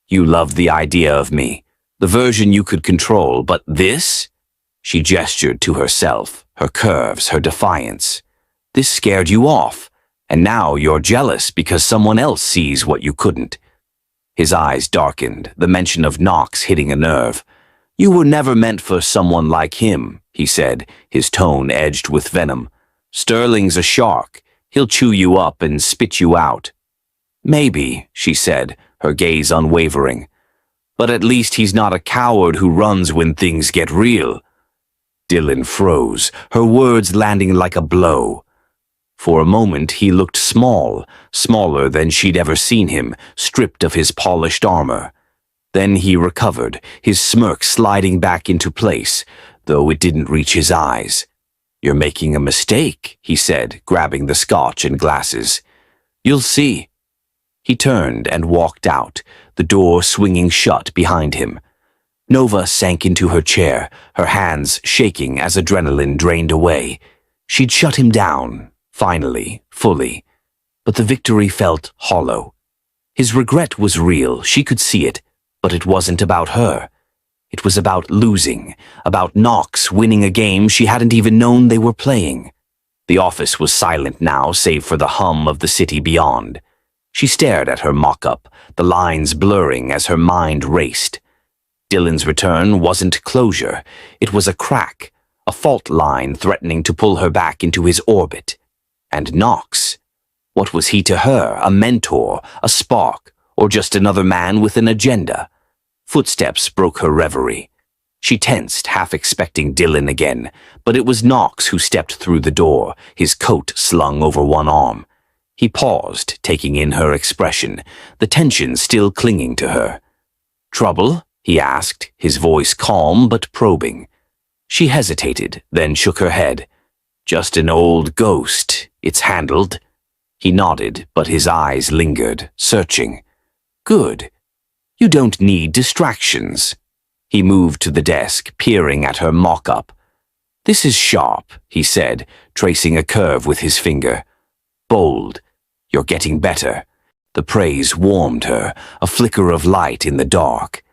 "You loved the idea of me, the version you could control, but this?" She gestured to herself, her curves, her defiance. "This scared you off. And now you're jealous because someone else sees what you couldn't." His eyes darkened, the mention of Knox hitting a nerve. "You were never meant for someone like him," he said, his tone edged with venom. "Sterling's a shark. He'll chew you up and spit you out." "Maybe," she said, her gaze unwavering. "But at least he's not a coward who runs when things get real." Dylan froze, her words landing like a blow. For a moment he looked small, smaller than she'd ever seen him, stripped of his polished armor. Then he recovered, his smirk sliding back into place, though it didn't reach his eyes. "You're making a mistake," he said, grabbing the scotch and glasses. "You'll see." He turned and walked out, the door swinging shut behind him. Nova sank into her chair, her hands shaking as adrenaline drained away. She'd shut him down. Finally, fully. But the victory felt hollow. His regret was real, she could see it, but it wasn't about her. It was about losing, about Knox winning a game she hadn't even known they were playing. The office was silent now, save for the hum of the city beyond. She stared at her mock-up, the lines blurring as her mind raced. Dylan's return wasn't closure, it was a crack, a fault line threatening to pull her back into his orbit. And Knox, what was he to her? A mentor, a spark, or just another man with an agenda? Footsteps broke her reverie. She tensed, half expecting Dylan again, but it was Knox who stepped through the door, his coat slung over one arm. He paused, taking in her expression, the tension still clinging to her. "Trouble?" he asked, his voice calm but probing. She hesitated, then shook her head. "Just an old ghost. It's handled." He nodded, but his eyes lingered, searching. "Good. You don't need distractions." He moved to the desk, peering at her mock-up. "This is sharp," he said, tracing a curve with his finger. "Bold. You're getting better." The praise warmed her, a flicker of light in the dark.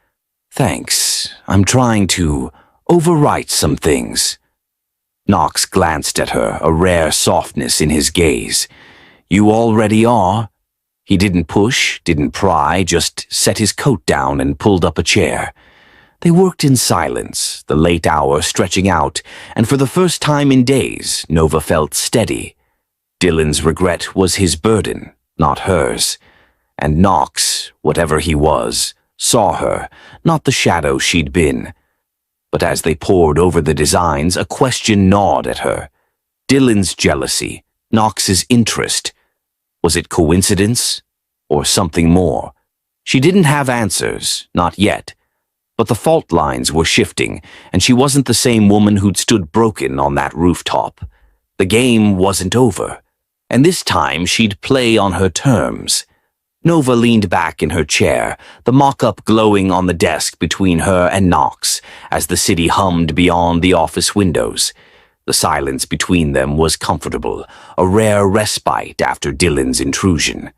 "Thanks. I'm trying to overwrite some things." Knox glanced at her, a rare softness in his gaze. "You already are." He didn't push, didn't pry, just set his coat down and pulled up a chair. They worked in silence, the late hour stretching out, and for the first time in days, Nova felt steady. Dylan's regret was his burden, not hers. And Knox, whatever he was, saw her, not the shadow she'd been. But as they pored over the designs, a question gnawed at her. Dylan's jealousy, Knox's interest. Was it coincidence? Or something more? She didn't have answers, not yet. But the fault lines were shifting, and she wasn't the same woman who'd stood broken on that rooftop. The game wasn't over, and this time she'd play on her terms. Nova leaned back in her chair, the mock-up glowing on the desk between her and Knox, as the city hummed beyond the office windows. The silence between them was comfortable, a rare respite after Dylan's intrusion.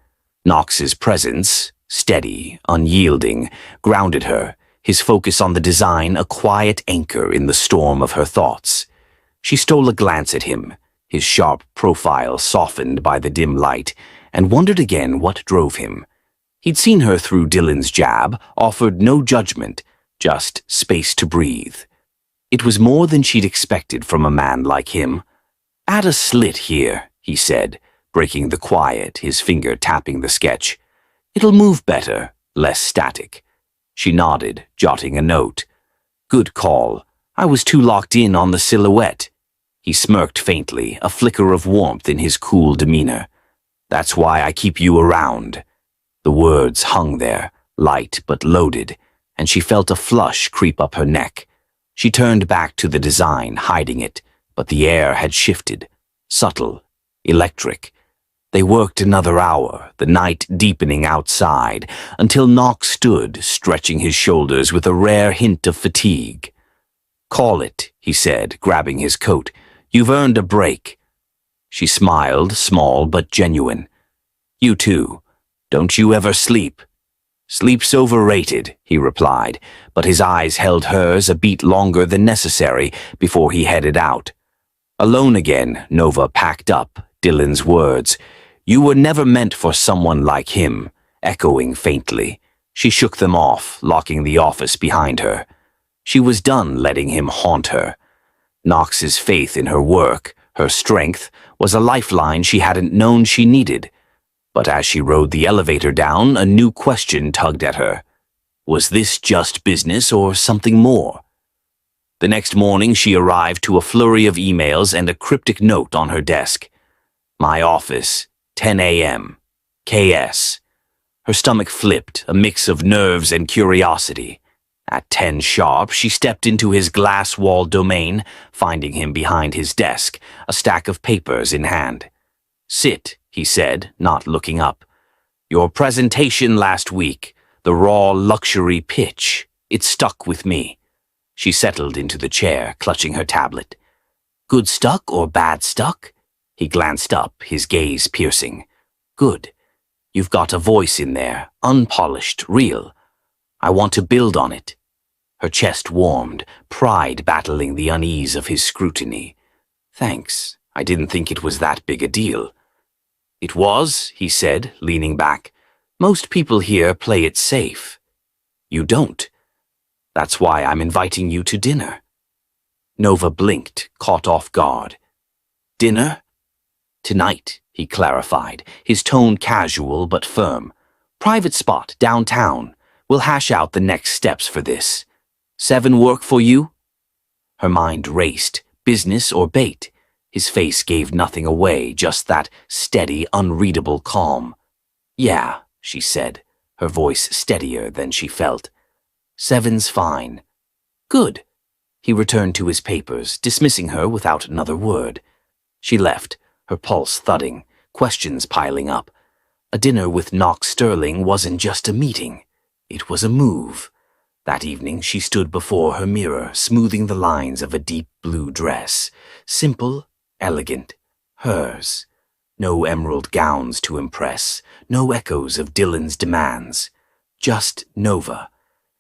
Knox's presence, steady, unyielding, grounded her, his focus on the design a quiet anchor in the storm of her thoughts. She stole a glance at him, his sharp profile softened by the dim light, and wondered again what drove him. He'd seen her through Dylan's jab, offered no judgment, just space to breathe. It was more than she'd expected from a man like him. "Add a slit here," he said, breaking the quiet, his finger tapping the sketch. "It'll move better, less static." She nodded, jotting a note. "Good call. I was too locked in on the silhouette." He smirked faintly, a flicker of warmth in his cool demeanor. "That's why I keep you around." The words hung there, light but loaded, and she felt a flush creep up her neck. She turned back to the design, hiding it, but the air had shifted. Subtle, electric. They worked another hour, the night deepening outside, until Knox stood, stretching his shoulders with a rare hint of fatigue. "Call it," he said, grabbing his coat. "You've earned a break." She smiled, small but genuine. "You too. Don't you ever sleep?" "Sleep's overrated," he replied, but his eyes held hers a beat longer than necessary before he headed out. Alone again, Nova packed up Dylan's words. "You were never meant for someone like him," echoing faintly. She shook them off, locking the office behind her. She was done letting him haunt her. Knox's faith in her work, her strength, was a lifeline she hadn't known she needed. But as she rode the elevator down, a new question tugged at her. Was this just business or something more? The next morning she arrived to a flurry of emails and a cryptic note on her desk. "My office, 10 a.m. KS." Her stomach flipped, a mix of nerves and curiosity. At 10 sharp, she stepped into his glass-walled domain, finding him behind his desk, a stack of papers in hand. "Sit," he said, not looking up. "Your presentation last week, the raw luxury pitch, it stuck with me." She settled into the chair, clutching her tablet. "Good stuck or bad stuck?" He glanced up, his gaze piercing. "Good. You've got a voice in there, unpolished, real. I want to build on it." Her chest warmed, pride battling the unease of his scrutiny. "Thanks. I didn't think it was that big a deal." "It was," he said, leaning back. "Most people here play it safe. You don't. That's why I'm inviting you to dinner." Nova blinked, caught off guard. "Dinner?" "Tonight," he clarified, his tone casual but firm. Private spot, downtown. We'll hash out the next steps for this. 7 work for you?" Her mind raced. Business or bait? His face gave nothing away, just that steady, unreadable calm. "Yeah," she said, her voice steadier than she felt. "7's fine." "Good." He returned to his papers, dismissing her without another word. She left, her pulse thudding, questions piling up. A dinner with Knox Sterling wasn't just a meeting. It was a move. That evening she stood before her mirror, smoothing the lines of a deep blue dress. Simple, elegant, hers. No emerald gowns to impress, no echoes of Dylan's demands. Just Nova.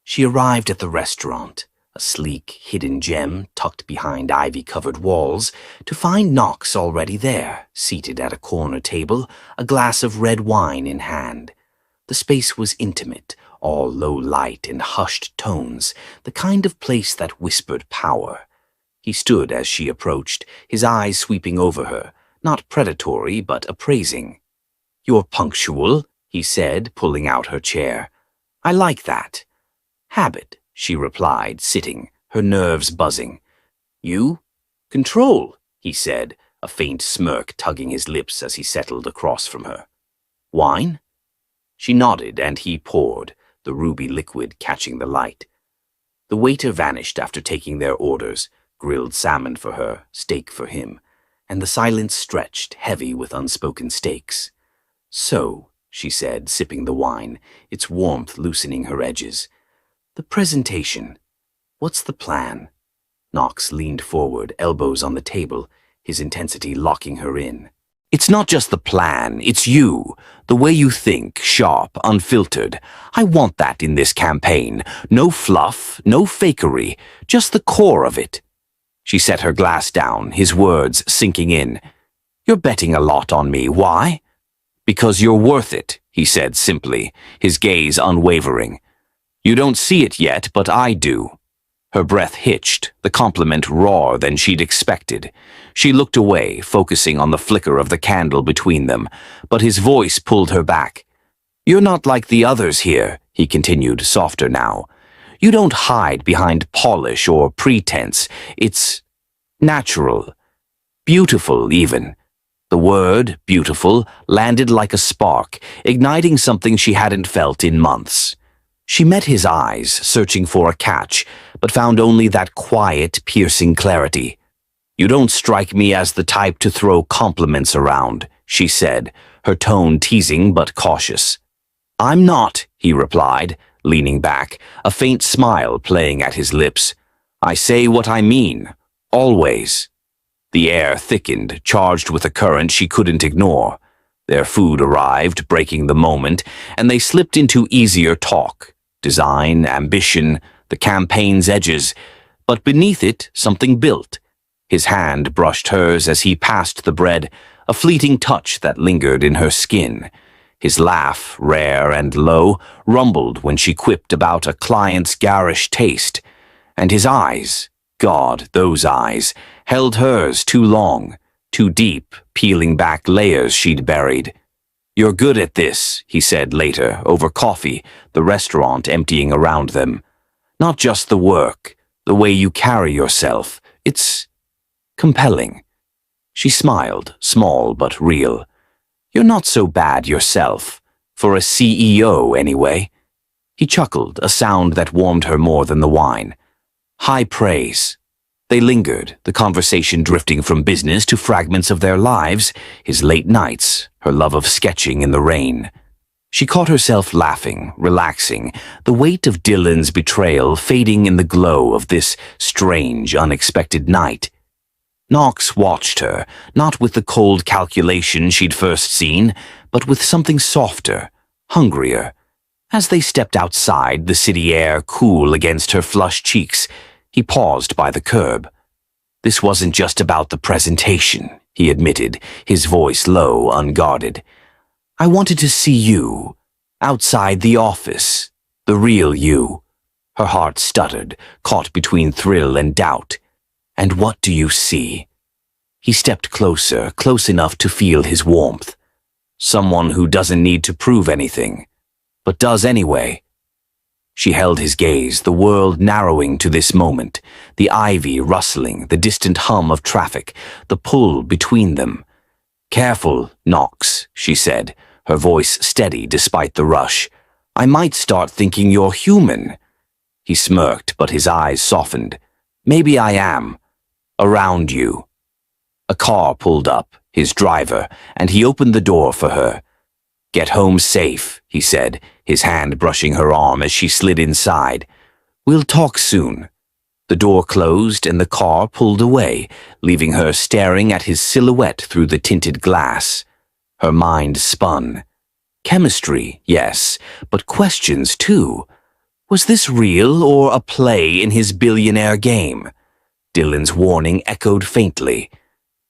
She arrived at the restaurant, a sleek, hidden gem tucked behind ivy-covered walls, to find Knox already there, seated at a corner table, a glass of red wine in hand. The space was intimate, all low light and hushed tones, the kind of place that whispered power. He stood as she approached, his eyes sweeping over her, not predatory but appraising. "You're punctual," he said, pulling out her chair. "I like that." "Habit," she replied, sitting, her nerves buzzing. "You?" "Control," he said, a faint smirk tugging his lips as he settled across from her. "Wine?" She nodded, and he poured, the ruby liquid catching the light. The waiter vanished after taking their orders, grilled salmon for her, steak for him, and the silence stretched, heavy with unspoken stakes. "So," she said, sipping the wine, its warmth loosening her edges. "The presentation. What's the plan?" Knox leaned forward, elbows on the table, his intensity locking her in. "It's not just the plan, it's you. The way you think, sharp, unfiltered. I want that in this campaign. No fluff, no fakery, just the core of it." She set her glass down, his words sinking in. "You're betting a lot on me. Why?" "Because you're worth it," he said simply, his gaze unwavering. "You don't see it yet, but I do." Her breath hitched, the compliment rawer than she'd expected. She looked away, focusing on the flicker of the candle between them, but his voice pulled her back. "You're not like the others here," he continued, softer now. "You don't hide behind polish or pretense. It's natural. Beautiful, even." The word, beautiful, landed like a spark, igniting something she hadn't felt in months. She met his eyes, searching for a catch, but found only that quiet, piercing clarity. "You don't strike me as the type to throw compliments around," she said, her tone teasing but cautious. "I'm not," he replied, leaning back, a faint smile playing at his lips. "I say what I mean, always." The air thickened, charged with a current she couldn't ignore. Their food arrived, breaking the moment, and they slipped into easier talk. Design, ambition, the campaign's edges, but beneath it something built. His hand brushed hers as he passed the bread, a fleeting touch that lingered in her skin. His laugh, rare and low, rumbled when she quipped about a client's garish taste. And his eyes, God, those eyes, held hers too long, too deep, peeling back layers she'd buried. "You're good at this," he said later, over coffee, the restaurant emptying around them. "Not just the work, the way you carry yourself. It's compelling." She smiled, small but real. "You're not so bad yourself. For a CEO, anyway." He chuckled, a sound that warmed her more than the wine. High praise. They lingered, the conversation drifting from business to fragments of their lives, his late nights, her love of sketching in the rain. She caught herself laughing, relaxing, the weight of Dylan's betrayal fading in the glow of this strange, unexpected night. Knox watched her, not with the cold calculation she'd first seen, but with something softer, hungrier. As they stepped outside, the city air cool against her flushed cheeks, he paused by the curb. "This wasn't just about the presentation," he admitted, his voice low, unguarded. "I wanted to see you, outside the office, the real you." Her heart stuttered, caught between thrill and doubt. "And what do you see?" He stepped closer, close enough to feel his warmth. "Someone who doesn't need to prove anything." but does anyway. She held his gaze, the world narrowing to this moment, the ivy rustling, the distant hum of traffic, the pull between them. "Careful, Knox," she said, her voice steady despite the rush. "I might start thinking you're human." He smirked, but his eyes softened. "Maybe I am. Around you." A car pulled up, his driver, and he opened the door for her. "Get home safe," he said, his hand brushing her arm as she slid inside. "We'll talk soon." The door closed and the car pulled away, leaving her staring at his silhouette through the tinted glass. Her mind spun. Chemistry, yes, but questions too. Was this real or a play in his billionaire game? Dylan's warning echoed faintly.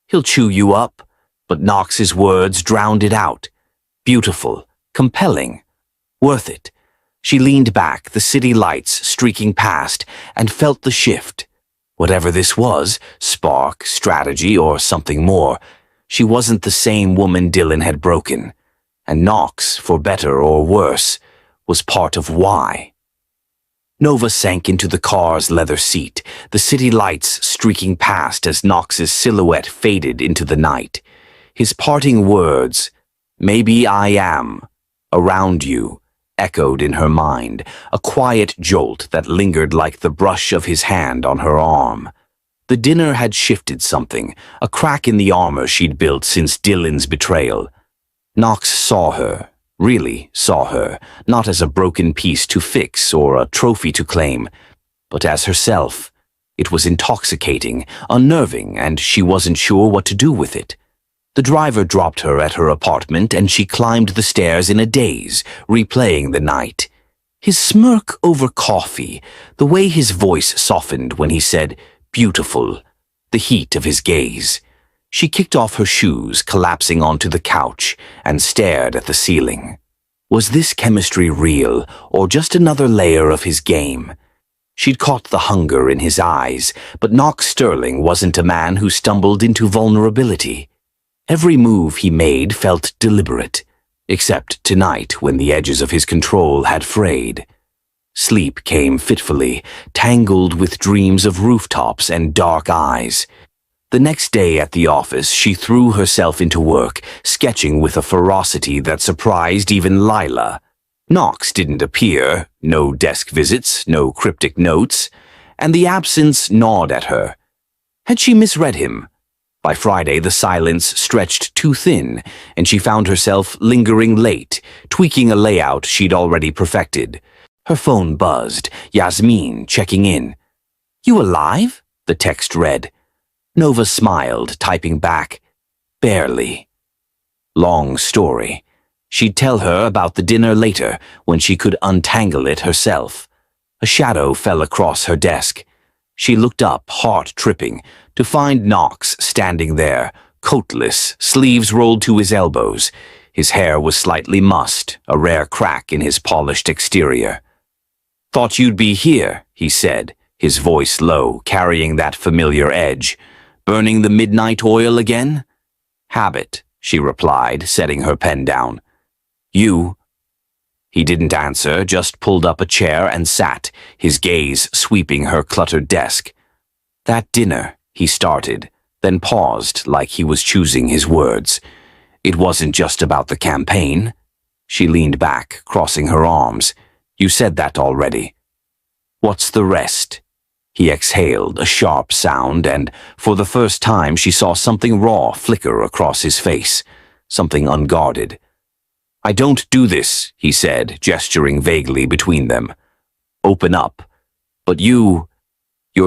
"He'll chew you up," but Knox's words drowned it out. Beautiful, compelling, worth it. She leaned back, the city lights streaking past, and felt the shift. Whatever this was, spark, strategy, or something more, she wasn't the same woman Dylan had broken. And Knox, for better or worse, was part of why. Nova sank into the car's leather seat, the city lights streaking past as Knox's silhouette faded into the night. His parting words, "Maybe I am, around you," echoed in her mind, a quiet jolt that lingered like the brush of his hand on her arm. The dinner had shifted something, a crack in the armor she'd built since Dylan's betrayal. Knox saw her, really saw her, not as a broken piece to fix or a trophy to claim, but as herself. It was intoxicating, unnerving, and she wasn't sure what to do with it. The driver dropped her at her apartment and she climbed the stairs in a daze, replaying the night. His smirk over coffee, the way his voice softened when he said, "Beautiful," the heat of his gaze. She kicked off her shoes, collapsing onto the couch, and stared at the ceiling. Was this chemistry real, or just another layer of his game? She'd caught the hunger in his eyes, but Knox Sterling wasn't a man who stumbled into vulnerability. Every move he made felt deliberate, except tonight when the edges of his control had frayed. Sleep came fitfully, tangled with dreams of rooftops and dark eyes. The next day at the office, she threw herself into work, sketching with a ferocity that surprised even Lila. Knox didn't appear, no desk visits, no cryptic notes, and the absence gnawed at her. Had she misread him? By Friday, the silence stretched too thin, and she found herself lingering late, tweaking a layout she'd already perfected. Her phone buzzed, Yasmin checking in. "You alive?" the text read. Nova smiled, typing back, "Barely." Long story. She'd tell her about the dinner later, when she could untangle it herself. A shadow fell across her desk. She looked up, heart tripping, to find Knox standing there, coatless, sleeves rolled to his elbows. His hair was slightly mussed, a rare crack in his polished exterior. "Thought you'd be here," he said, his voice low, carrying that familiar edge. "Burning the midnight oil again?" "Habit," she replied, setting her pen down. "You?" He didn't answer, just pulled up a chair and sat, his gaze sweeping her cluttered desk. "That dinner," he started, then paused like he was choosing his words. "It wasn't just about the campaign." She leaned back, crossing her arms. "You said that already." "What's the rest?" He exhaled, a sharp sound, and for the first time she saw something raw flicker across his face, something unguarded. "I don't do this," he said, gesturing vaguely between them. "Open up. But you're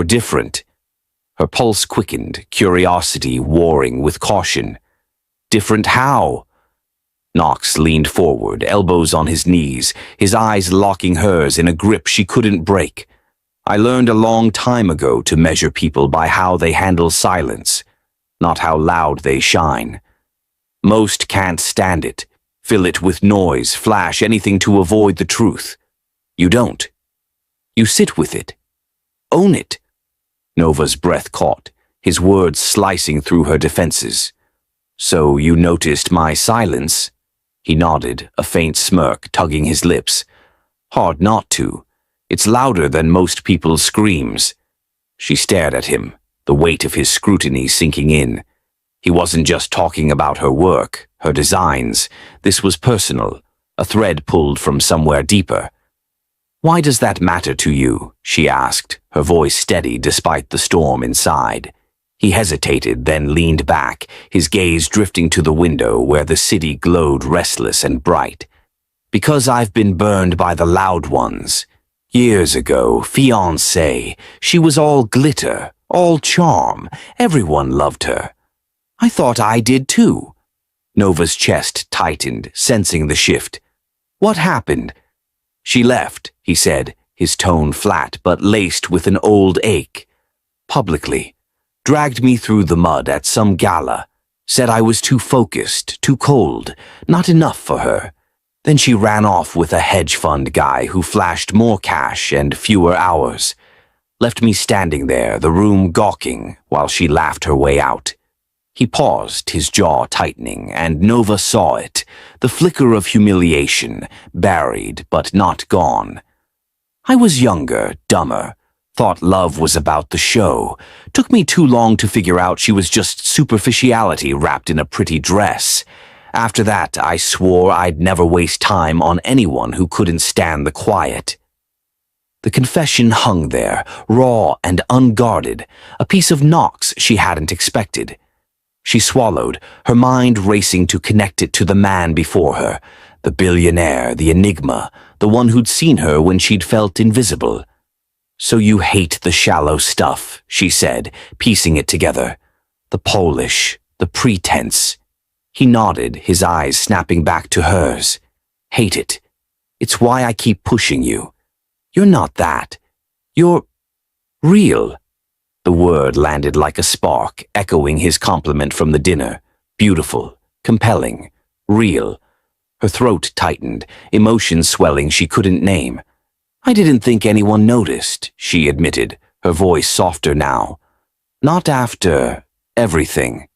different." Her pulse quickened, curiosity warring with caution. "Different how?" Knox leaned forward, elbows on his knees, his eyes locking hers in a grip she couldn't break. "I learned a long time ago to measure people by how they handle silence, not how loud they shine. Most can't stand it, fill it with noise, flash anything to avoid the truth. You don't. You sit with it. Own it." Nova's breath caught, his words slicing through her defenses. "So you noticed my silence?" He nodded, a faint smirk tugging his lips. Hard not to. It's louder than most people's screams. She stared at him, the weight of his scrutiny sinking in. He wasn't just talking about her work, her designs. This was personal, a thread pulled from somewhere deeper. Why does that matter to you? She asked, her voice steady despite the storm inside. He hesitated, then leaned back, his gaze drifting to the window where the city glowed restless and bright. Because I've been burned by the loud ones. Years ago, Fiancé, she was all glitter, all charm. Everyone loved her. I thought I did too. Nova's chest tightened, sensing the shift. What happened? She left, he said, his tone flat but laced with an old ache. Publicly. Dragged me through the mud at some gala. Said I was too focused, too cold, not enough for her. Then she ran off with a hedge fund guy who flashed more cash and fewer hours. Left me standing there, the room gawking, while she laughed her way out. He paused, his jaw tightening, and Nova saw it, the flicker of humiliation, buried but not gone. I was younger, dumber. Thought love was about the show. Took me too long to figure out she was just superficiality wrapped in a pretty dress. After that, I swore I'd never waste time on anyone who couldn't stand the quiet. The confession hung there, raw and unguarded, a piece of Knox she hadn't expected. She swallowed, her mind racing to connect it to the man before her, the billionaire, the enigma, the one who'd seen her when she'd felt invisible. So you hate the shallow stuff, she said, piecing it together. The polish, the pretense. He nodded, his eyes snapping back to hers. Hate it. It's why I keep pushing you. You're not that. You're real. The word landed like a spark, echoing his compliment from the dinner. Beautiful, compelling, real. Her throat tightened, emotions swelling she couldn't name. I didn't think anyone noticed, she admitted, her voice softer now. Not after everything.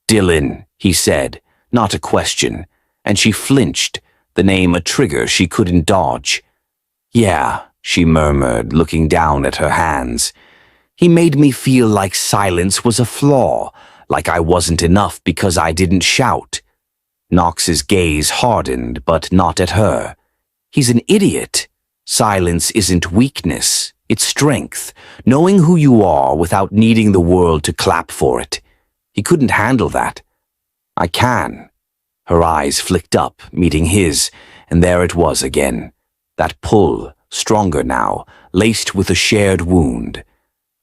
Dylan, he said, not a question, and she flinched, the name a trigger she couldn't dodge. Yeah, she murmured, looking down at her hands. He made me feel like silence was a flaw, like I wasn't enough because I didn't shout. Knox's gaze hardened, but not at her. He's an idiot. Silence isn't weakness, it's strength, knowing who you are without needing the world to clap for it. He couldn't handle that. I can. Her eyes flicked up, meeting his, and there it was again. That pull, stronger now, laced with a shared wound.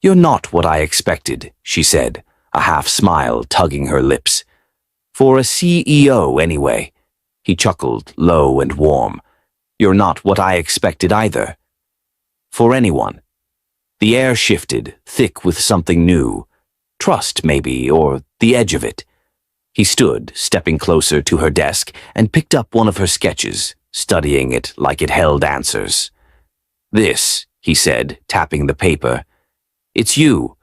You're not what I expected, she said, a half smile tugging her lips. For a CEO, anyway. He chuckled, low and warm. You're not what I expected either. For anyone. The air shifted, thick with something new. Trust, maybe, or the edge of it. He stood, stepping closer to her desk, and picked up one of her sketches, studying it like it held answers. This, he said, tapping the paper. It's you.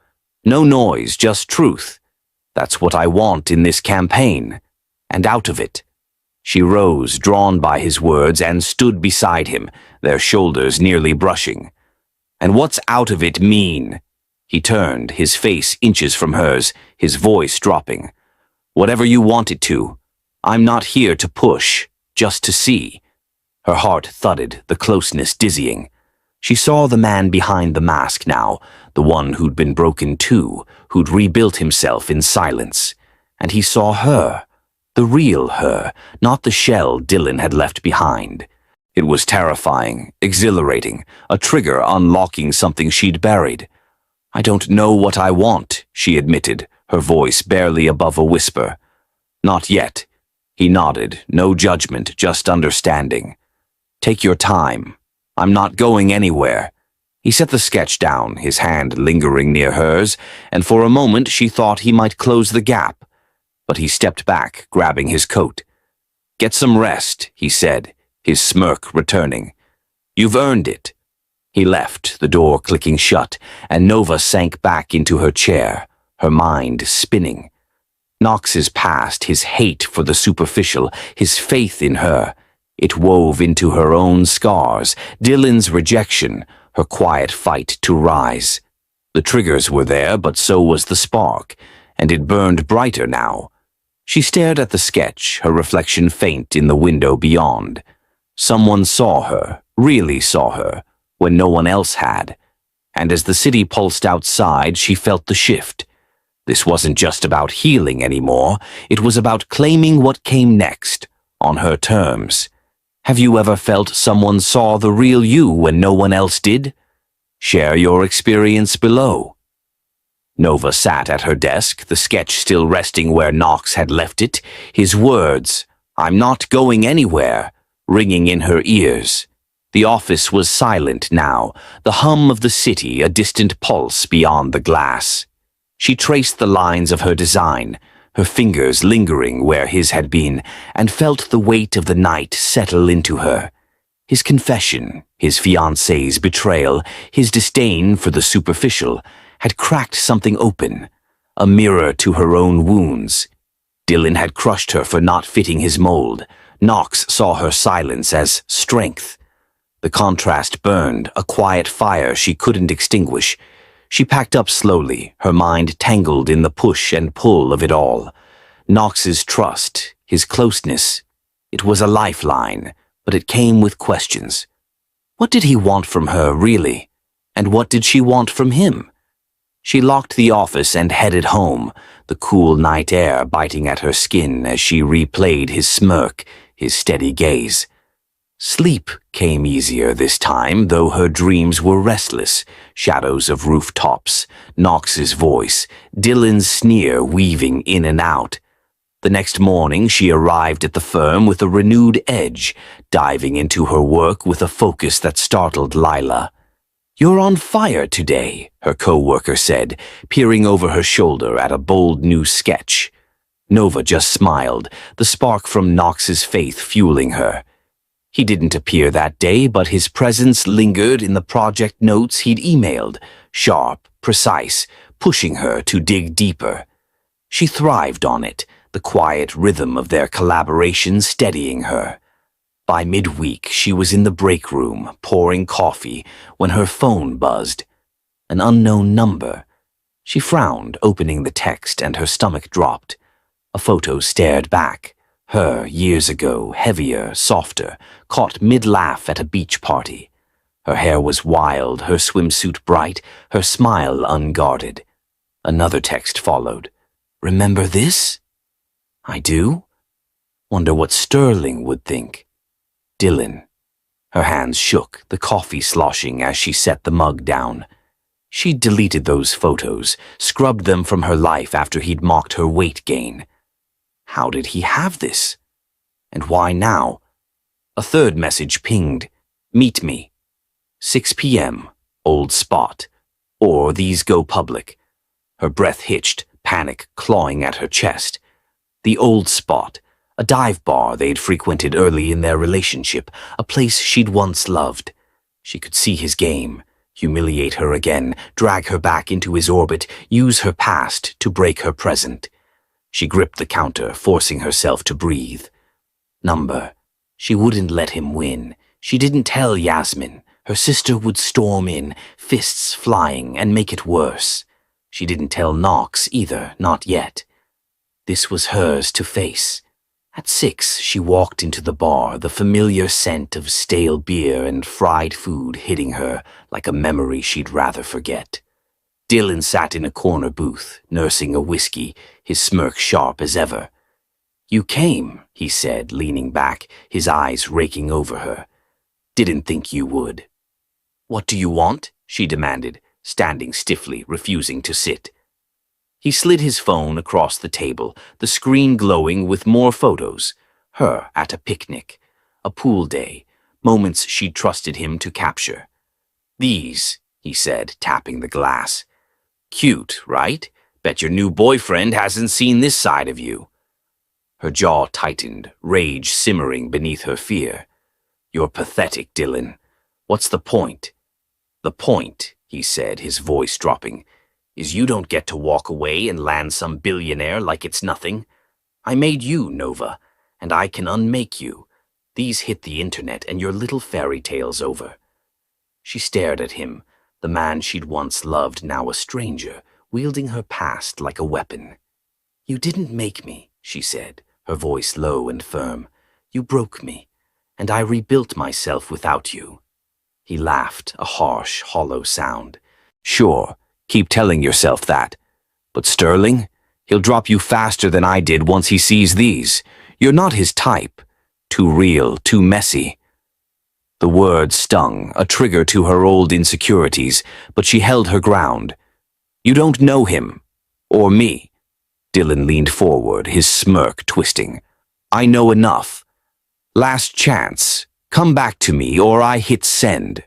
No noise, just truth. That's what I want in this campaign. And out of it. She rose, drawn by his words, and stood beside him, their shoulders nearly brushing. And what's out of it mean? He turned, his face inches from hers, his voice dropping. Whatever you want it to. I'm not here to push, just to see. Her heart thudded, the closeness dizzying. She saw the man behind the mask now, the one who'd been broken too, who'd rebuilt himself in silence. And he saw her. The real her, not the shell Dylan had left behind. It was terrifying, exhilarating, a trigger unlocking something she'd buried. I don't know what I want, she admitted, her voice barely above a whisper. Not yet. He nodded, no judgment, just understanding. Take your time. I'm not going anywhere. He set the sketch down, his hand lingering near hers, and for a moment she thought he might close the gap. But he stepped back, grabbing his coat. Get some rest, he said, his smirk returning. You've earned it. He left, the door clicking shut, and Nova sank back into her chair, her mind spinning. Knox's past, his hate for the superficial, his faith in her, it wove into her own scars. Dylan's rejection, her quiet fight to rise. The triggers were there, but so was the spark, and it burned brighter now. She stared at the sketch, her reflection faint in the window beyond. Someone saw her, really saw her, when no one else had. And as the city pulsed outside, she felt the shift. This wasn't just about healing anymore, it was about claiming what came next, on her terms. Have you ever felt someone saw the real you when no one else did? Share your experience below. Nova sat at her desk, the sketch still resting where Knox had left it, his words, "I'm not going anywhere," ringing in her ears. The office was silent now, the hum of the city a distant pulse beyond the glass. She traced the lines of her design, her fingers lingering where his had been, and felt the weight of the night settle into her. His confession, his fiancé's betrayal, his disdain for the superficial, had cracked something open, a mirror to her own wounds. Dylan had crushed her for not fitting his mold. Knox saw her silence as strength. The contrast burned, a quiet fire she couldn't extinguish. She packed up slowly, her mind tangled in the push and pull of it all. Knox's trust, his closeness, it was a lifeline, but it came with questions. What did he want from her, really? And what did she want from him? She locked the office and headed home, the cool night air biting at her skin as she replayed his smirk, his steady gaze. Sleep came easier this time, though her dreams were restless. Shadows of rooftops, Knox's voice, Dylan's sneer weaving in and out. The next morning she arrived at the firm with a renewed edge, diving into her work with a focus that startled Lila. "You're on fire today," her co-worker said, peering over her shoulder at a bold new sketch. Nova just smiled, the spark from Knox's faith fueling her. He didn't appear that day, but his presence lingered in the project notes he'd emailed, sharp, precise, pushing her to dig deeper. She thrived on it, the quiet rhythm of their collaboration steadying her. By midweek, she was in the break room, pouring coffee, when her phone buzzed. An unknown number. She frowned, opening the text, and her stomach dropped. A photo stared back. Her, years ago, heavier, softer, caught mid-laugh at a beach party. Her hair was wild, her swimsuit bright, her smile unguarded. Another text followed. "Remember this?" "I do. Wonder what Sterling would think." Dylan. Her hands shook, the coffee sloshing as she set the mug down. She'd deleted those photos, scrubbed them from her life after he'd mocked her weight gain. How did he have this? And why now? A third message pinged. "Meet me. 6 p.m., old spot. Or these go public." Her breath hitched, panic clawing at her chest. The old spot. A dive bar they'd frequented early in their relationship, a place she'd once loved. She could see his game, humiliate her again, drag her back into his orbit, use her past to break her present. She gripped the counter, forcing herself to breathe. Number. She wouldn't let him win. She didn't tell Yasmin. Her sister would storm in, fists flying, and make it worse. She didn't tell Knox either, not yet. This was hers to face. At 6, she walked into the bar, the familiar scent of stale beer and fried food hitting her like a memory she'd rather forget. Dylan sat in a corner booth, nursing a whiskey, his smirk sharp as ever. "You came," he said, leaning back, his eyes raking over her. "Didn't think you would." "What do you want?" she demanded, standing stiffly, refusing to sit. He slid his phone across the table, the screen glowing with more photos. Her at a picnic, a pool day, moments she'd trusted him to capture. "These," he said, tapping the glass. "Cute, right? Bet your new boyfriend hasn't seen this side of you." Her jaw tightened, rage simmering beneath her fear. "You're pathetic, Dylan. What's the point?" "The point," he said, his voice dropping, is you don't get to walk away and land some billionaire like it's nothing. I made you, Nova, and I can unmake you. These hit the internet and your little fairy tale's over." She stared at him, the man she'd once loved, now a stranger, wielding her past like a weapon. "You didn't make me," she said, her voice low and firm. "You broke me, and I rebuilt myself without you." He laughed, a harsh, hollow sound. "Sure, keep telling yourself that. But Sterling, he'll drop you faster than I did once he sees these. You're not his type. Too real, too messy." The word stung, a trigger to her old insecurities, but she held her ground. "You don't know him. Or me." Dylan leaned forward, his smirk twisting. "I know enough. Last chance. Come back to me, or I hit send."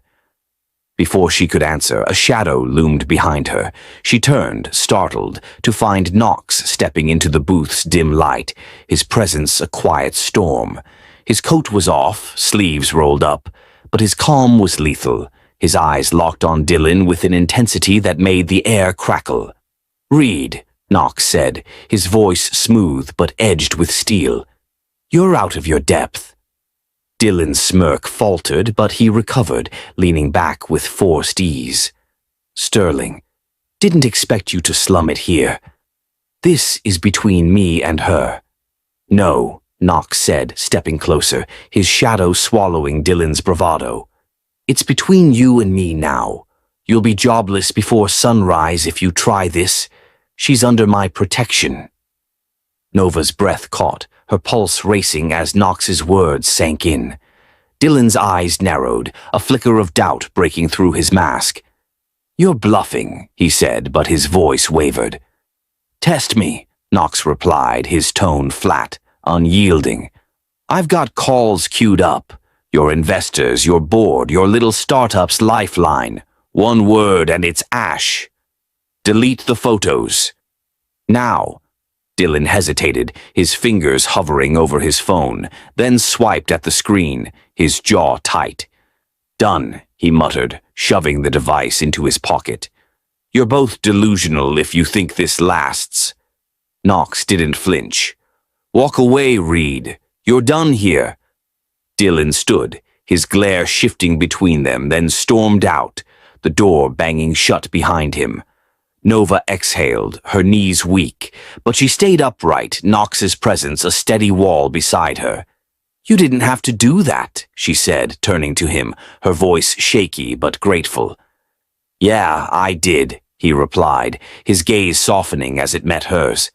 Before she could answer, a shadow loomed behind her. She turned, startled, to find Knox stepping into the booth's dim light, his presence a quiet storm. His coat was off, sleeves rolled up, but his calm was lethal, his eyes locked on Dylan with an intensity that made the air crackle. "Reed," Knox said, his voice smooth but edged with steel. "You're out of your depth." Dylan's smirk faltered, but he recovered, leaning back with forced ease. "Sterling, didn't expect you to slum it here. This is between me and her." "No," Knox said, stepping closer, his shadow swallowing Dylan's bravado. "It's between you and me now. You'll be jobless before sunrise if you try this. She's under my protection." Nova's breath caught, her pulse racing as Knox's words sank in. Dylan's eyes narrowed, a flicker of doubt breaking through his mask. "You're bluffing," he said, but his voice wavered. "Test me," Knox replied, his tone flat, unyielding. "I've got calls queued up. Your investors, your board, your little startup's lifeline. One word and it's ash. Delete the photos. Now." Dylan hesitated, his fingers hovering over his phone, then swiped at the screen, his jaw tight. "Done," he muttered, shoving the device into his pocket. "You're both delusional if you think this lasts." Knox didn't flinch. "Walk away, Reed. You're done here." Dylan stood, his glare shifting between them, then stormed out, the door banging shut behind him. Nova exhaled, her knees weak, but she stayed upright, Knox's presence a steady wall beside her. "You didn't have to do that," she said, turning to him, her voice shaky but grateful. "Yeah, I did," he replied, his gaze softening as it met hers.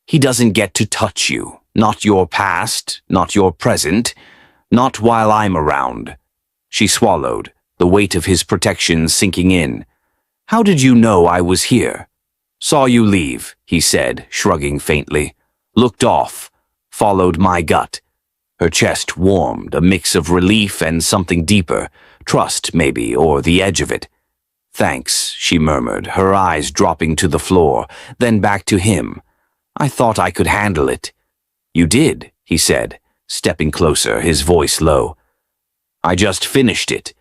"He doesn't get to touch you, not your past, not your present, not while I'm around." She swallowed, the weight of his protection sinking in. "How did you know I was here?" "Saw you leave," he said, shrugging faintly. "Looked off. Followed my gut." Her chest warmed, a mix of relief and something deeper, trust maybe, or the edge of it. "Thanks," she murmured, her eyes dropping to the floor, then back to him. "I thought I could handle it." "You did," he said, stepping closer, his voice low. "I just finished it."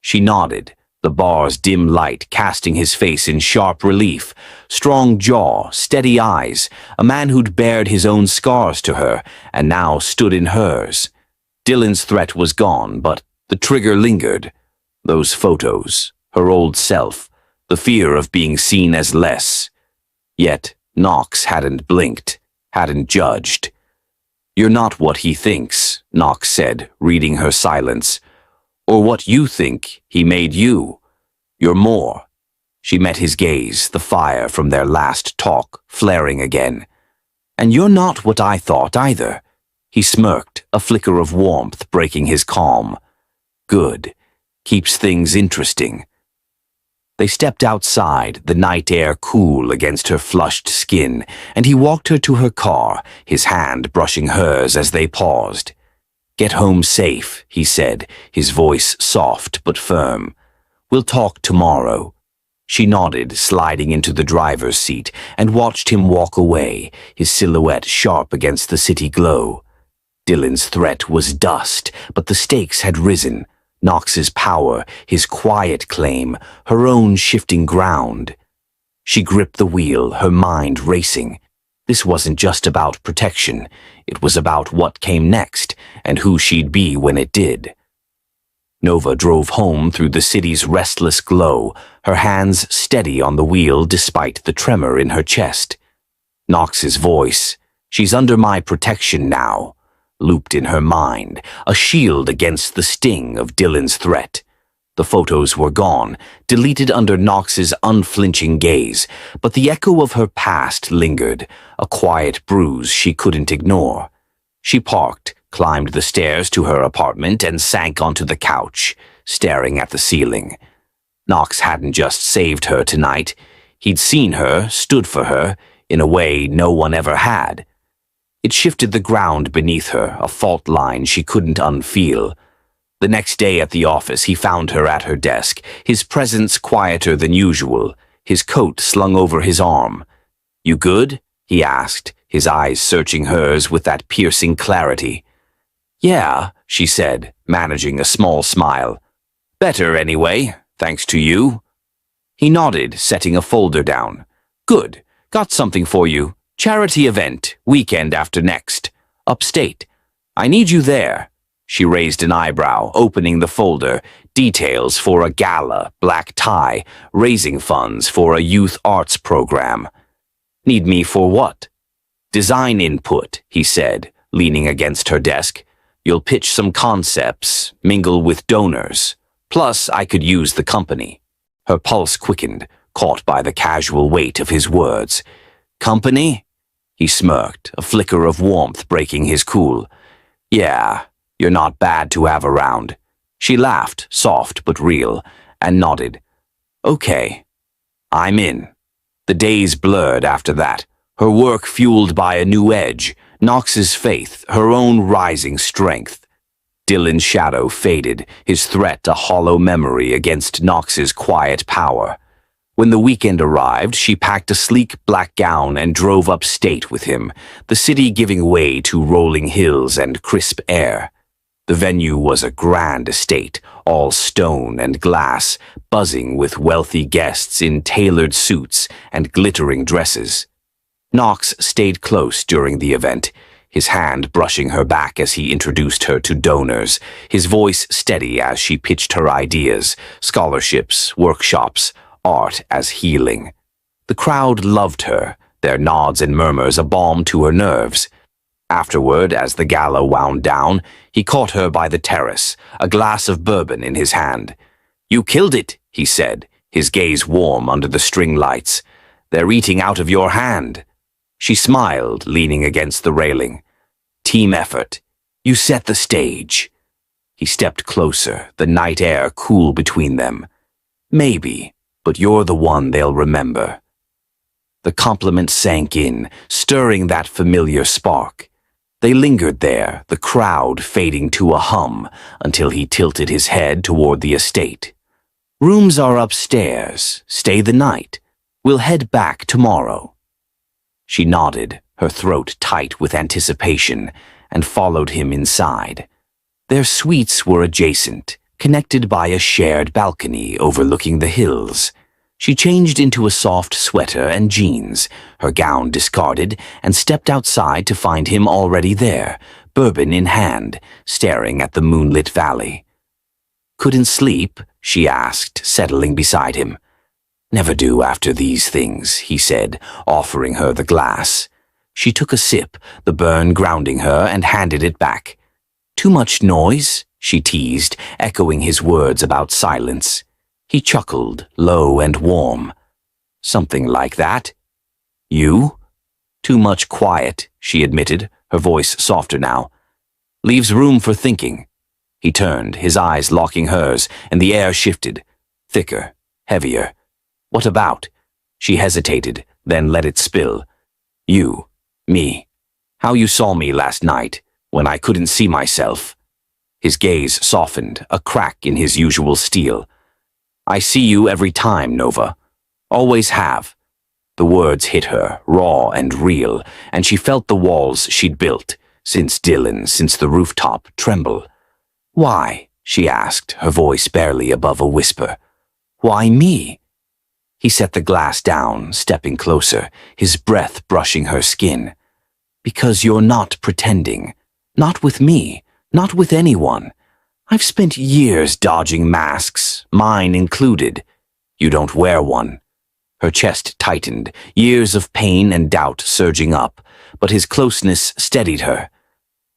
She nodded, the bar's dim light casting his face in sharp relief, strong jaw, steady eyes, a man who'd bared his own scars to her and now stood in hers. Dylan's threat was gone, but the trigger lingered. Those photos, her old self, the fear of being seen as less. Yet Knox hadn't blinked, hadn't judged. "You're not what he thinks," Knox said, reading her silence. "Or what you think he made you. You're more." She met his gaze, the fire from their last talk flaring again. "And you're not what I thought either." He smirked, a flicker of warmth breaking his calm. "Good. Keeps things interesting." They stepped outside, the night air cool against her flushed skin, and he walked her to her car, his hand brushing hers as they paused. "Get home safe," he said, his voice soft but firm. "We'll talk tomorrow." She nodded, sliding into the driver's seat, and watched him walk away, his silhouette sharp against the city glow. Dylan's threat was dust, but the stakes had risen. Knox's power, his quiet claim, her own shifting ground. She gripped the wheel, her mind racing. This wasn't just about protection. It was about what came next and who she'd be when it did. Nova drove home through the city's restless glow, her hands steady on the wheel despite the tremor in her chest. Knox's voice, "She's under my protection now," looped in her mind, a shield against the sting of Dylan's threat. The photos were gone, deleted under Knox's unflinching gaze, but the echo of her past lingered, a quiet bruise she couldn't ignore. She parked, climbed the stairs to her apartment, and sank onto the couch, staring at the ceiling. Knox hadn't just saved her tonight. He'd seen her, stood for her, in a way no one ever had. It shifted the ground beneath her, a fault line she couldn't unfeel. The next day at the office, he found her at her desk, his presence quieter than usual, his coat slung over his arm. "You good?" he asked, his eyes searching hers with that piercing clarity. "Yeah," she said, managing a small smile. "Better anyway, thanks to you." He nodded, setting a folder down. "Good. Got something for you. Charity event, weekend after next. Upstate. I need you there." She raised an eyebrow, opening the folder. Details for a gala, black tie, raising funds for a youth arts program. "Need me for what?" "Design input," he said, leaning against her desk. "You'll pitch some concepts, mingle with donors. Plus, I could use the company." Her pulse quickened, caught by the casual weight of his words. "Company?" He smirked, a flicker of warmth breaking his cool. "Yeah, you're not bad to have around." She laughed, soft but real, and nodded. "Okay, I'm in." The days blurred after that, her work fueled by a new edge, Knox's faith, her own rising strength. Dylan's shadow faded, his threat a hollow memory against Knox's quiet power. When the weekend arrived, she packed a sleek black gown and drove upstate with him, the city giving way to rolling hills and crisp air. The venue was a grand estate, all stone and glass, buzzing with wealthy guests in tailored suits and glittering dresses. Knox stayed close during the event, his hand brushing her back as he introduced her to donors, his voice steady as she pitched her ideas, scholarships, workshops, art as healing. The crowd loved her, their nods and murmurs a balm to her nerves. Afterward, as the gala wound down, he caught her by the terrace, a glass of bourbon in his hand. "You killed it," he said, his gaze warm under the string lights. "They're eating out of your hand." She smiled, leaning against the railing. "Team effort. You set the stage." He stepped closer, the night air cool between them. "Maybe, but you're the one they'll remember." The compliment sank in, stirring that familiar spark. They lingered there, the crowd fading to a hum, until he tilted his head toward the estate. "Rooms are upstairs. Stay the night. We'll head back tomorrow." She nodded, her throat tight with anticipation, and followed him inside. Their suites were adjacent, connected by a shared balcony overlooking the hills. She changed into a soft sweater and jeans, her gown discarded, and stepped outside to find him already there, bourbon in hand, staring at the moonlit valley. "Couldn't sleep?" she asked, settling beside him. "Never do after these things," he said, offering her the glass. She took a sip, the burn grounding her, and handed it back. "Too much noise?" she teased, echoing his words about silence. He chuckled, low and warm. "Something like that." "You?" "Too much quiet," she admitted, her voice softer now. "Leaves room for thinking." He turned, his eyes locking hers, and the air shifted. Thicker, heavier. "What about?" She hesitated, then let it spill. "You, me. How you saw me last night, when I couldn't see myself." His gaze softened, a crack in his usual steel. "I see you every time, Nova. Always have." The words hit her, raw and real, and she felt the walls she'd built, since Dylan, since the rooftop, tremble. "Why?" she asked, her voice barely above a whisper. "Why me?" He set the glass down, stepping closer, his breath brushing her skin. Because you're not pretending. Not with me. Not with anyone. I've spent years dodging masks, mine included. You don't wear one. Her chest tightened, years of pain and doubt surging up, but his closeness steadied her.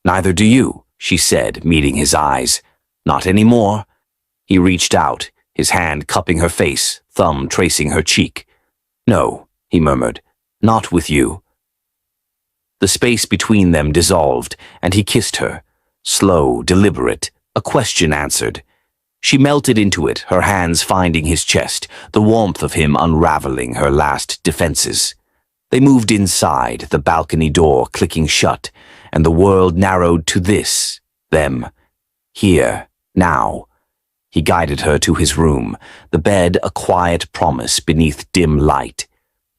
Neither do you, she said, meeting his eyes. Not anymore. He reached out, his hand cupping her face, thumb tracing her cheek. No, he murmured, not with you. The space between them dissolved, and he kissed her. Slow, deliberate, a question answered. She melted into it, her hands finding his chest, the warmth of him unraveling her last defenses. They moved inside, the balcony door clicking shut, and the world narrowed to this, them. Here, now. He guided her to his room, the bed a quiet promise beneath dim light.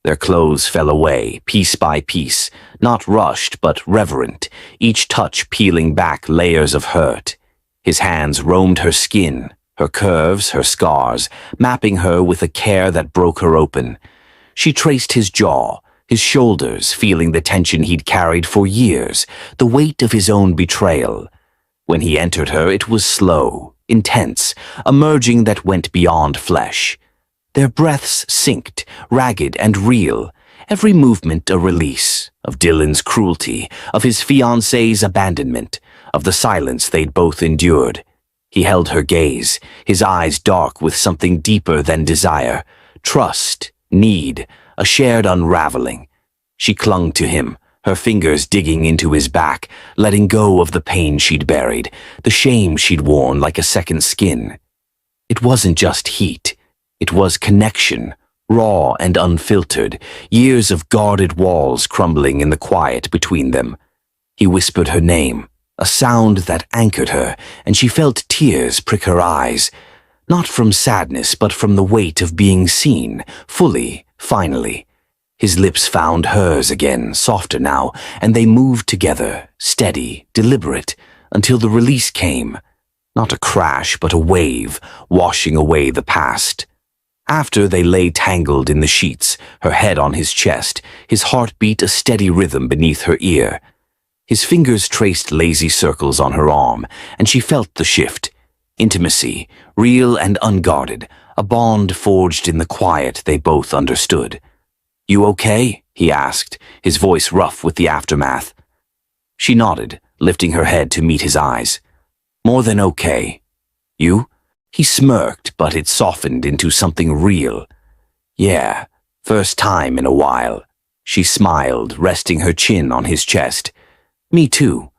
Their clothes fell away, piece by piece, not rushed but reverent, each touch peeling back layers of hurt. His hands roamed her skin, her curves, her scars, mapping her with a care that broke her open. She traced his jaw, his shoulders, feeling the tension he'd carried for years, the weight of his own betrayal. When he entered her, it was slow, intense, a merging that went beyond flesh. Their breaths synced, ragged and real, every movement a release of Dylan's cruelty, of his fiancé's abandonment, of the silence they'd both endured. He held her gaze, his eyes dark with something deeper than desire, trust, need, a shared unraveling. She clung to him, her fingers digging into his back, letting go of the pain she'd buried, the shame she'd worn like a second skin. It wasn't just heat, it was connection, raw and unfiltered, years of guarded walls crumbling in the quiet between them. He whispered her name, a sound that anchored her, and she felt tears prick her eyes, not from sadness but from the weight of being seen, fully, finally. His lips found hers again, softer now, and they moved together, steady, deliberate, until the release came. Not a crash, but a wave, washing away the past. After, they lay tangled in the sheets, her head on his chest, his heartbeat a steady rhythm beneath her ear. His fingers traced lazy circles on her arm, and she felt the shift. Intimacy, real and unguarded, a bond forged in the quiet they both understood. You okay? He asked, his voice rough with the aftermath. She nodded, lifting her head to meet his eyes. More than okay. You? He smirked, but it softened into something real. Yeah, first time in a while. She smiled, resting her chin on his chest. Me too.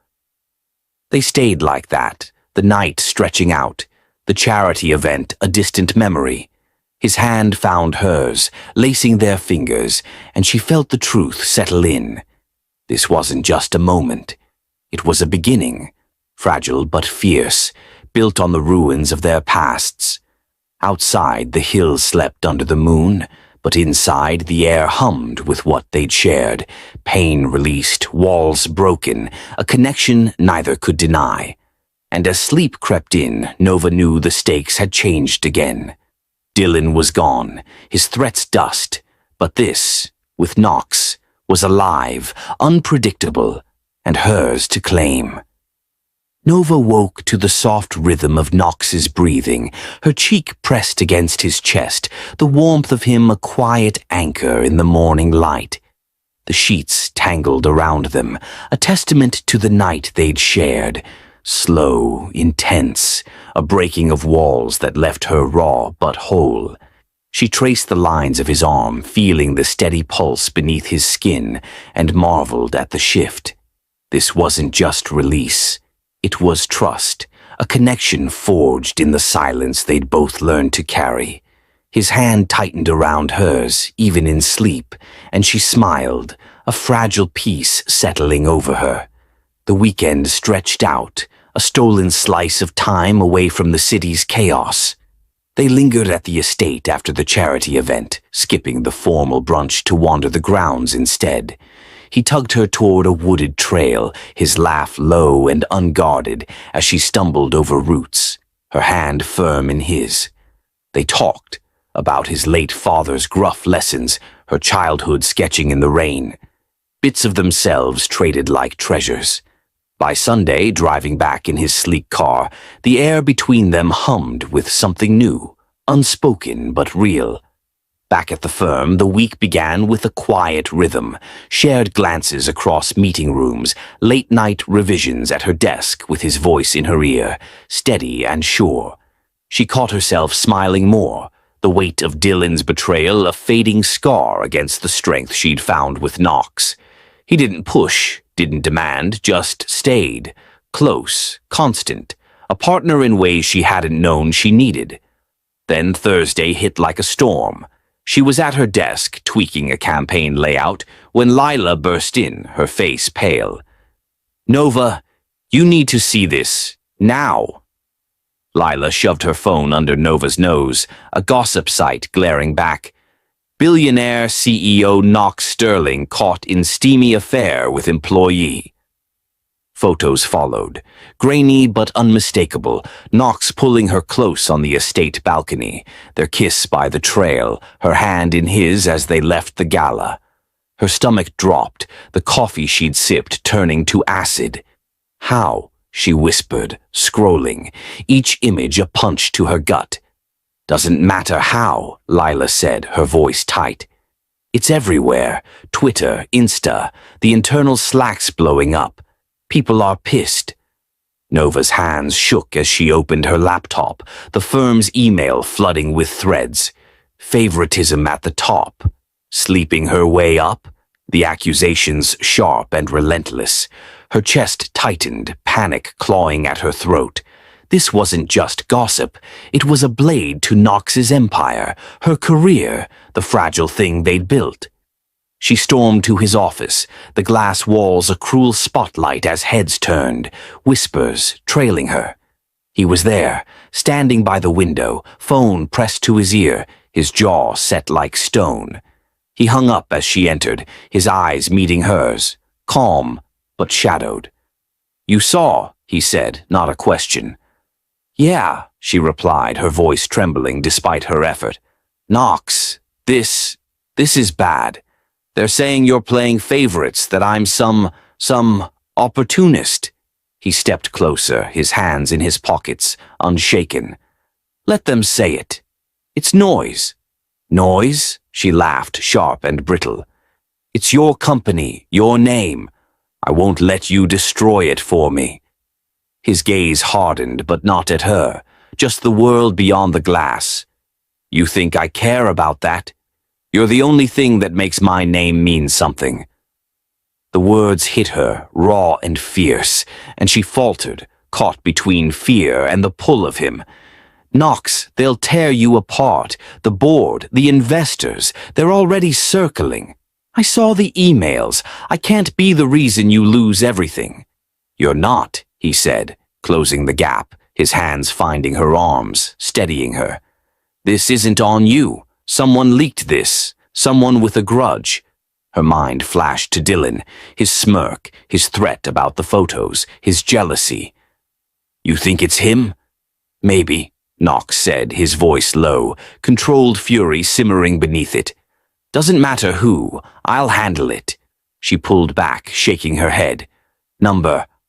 They stayed like that, the night stretching out, the charity event a distant memory. His hand found hers, lacing their fingers, and she felt the truth settle in. This wasn't just a moment. It was a beginning, fragile but fierce, built on the ruins of their pasts. Outside, the hills slept under the moon, but inside, the air hummed with what they'd shared, pain released, walls broken, a connection neither could deny. And as sleep crept in, Nova knew the stakes had changed again. Dylan was gone, his threats dust, but this, with Knox, was alive, unpredictable, and hers to claim. Nova woke to the soft rhythm of Knox's breathing, her cheek pressed against his chest, the warmth of him a quiet anchor in the morning light. The sheets tangled around them, a testament to the night they'd shared, slow, intense, a breaking of walls that left her raw but whole. She traced the lines of his arm, feeling the steady pulse beneath his skin, and marveled at the shift. This wasn't just release. It was trust, a connection forged in the silence they'd both learned to carry. His hand tightened around hers, even in sleep, and she smiled, a fragile peace settling over her. The weekend stretched out, a stolen slice of time away from the city's chaos. They lingered at the estate after the charity event, skipping the formal brunch to wander the grounds instead. He tugged her toward a wooded trail, his laugh low and unguarded as she stumbled over roots, her hand firm in his. They talked, about his late father's gruff lessons, her childhood sketching in the rain. Bits of themselves traded like treasures. By Sunday, driving back in his sleek car, the air between them hummed with something new, unspoken but real. Back at the firm, the week began with a quiet rhythm, shared glances across meeting rooms, late-night revisions at her desk with his voice in her ear, steady and sure. She caught herself smiling more, the weight of Dylan's betrayal a fading scar against the strength she'd found with Knox. He didn't push, didn't demand, just stayed, close, constant, a partner in ways she hadn't known she needed. Then Thursday hit like a storm. She was at her desk, tweaking a campaign layout, when Lila burst in, her face pale. "Nova, you need to see this, now." Lila shoved her phone under Nova's nose, a gossip site glaring back. Billionaire CEO Knox Sterling caught in steamy affair with employee. Photos followed, grainy but unmistakable, Knox pulling her close on the estate balcony, their kiss by the trail, her hand in his as they left the gala. Her stomach dropped, the coffee she'd sipped turning to acid. "How?" she whispered, scrolling, each image a punch to her gut. "Doesn't matter how," Lila said, her voice tight. "It's everywhere, Twitter, Insta, the internal Slacks blowing up. People are pissed." Nova's hands shook as she opened her laptop, the firm's email flooding with threads. Favoritism at the top. Sleeping her way up? The accusations sharp and relentless. Her chest tightened, panic clawing at her throat. This wasn't just gossip. It was a blade to Knox's empire, her career, the fragile thing they'd built. She stormed to his office, the glass walls a cruel spotlight as heads turned, whispers trailing her. He was there, standing by the window, phone pressed to his ear, his jaw set like stone. He hung up as she entered, his eyes meeting hers, calm but shadowed. "You saw," he said, not a question. "Yeah," she replied, her voice trembling despite her effort. "Knox, this is bad. They're saying you're playing favorites, that I'm some opportunist." He stepped closer, his hands in his pockets, unshaken. "Let them say it. It's noise." "Noise?" She laughed, sharp and brittle. "It's your company, your name. I won't let you destroy it for me." His gaze hardened, but not at her, just the world beyond the glass. "You think I care about that? You're the only thing that makes my name mean something." The words hit her, raw and fierce, and she faltered, caught between fear and the pull of him. "Knox, they'll tear you apart. The board, the investors, they're already circling. I saw the emails. I can't be the reason you lose everything." "You're not," he said, closing the gap, his hands finding her arms, steadying her. "This isn't on you. Someone leaked this. Someone with a grudge." Her mind flashed to Dylan, his smirk, his threat about the photos, his jealousy. "You think it's him?" "Maybe," Knox said, his voice low, controlled fury simmering beneath it. "Doesn't matter who. I'll handle it." She pulled back, shaking her head.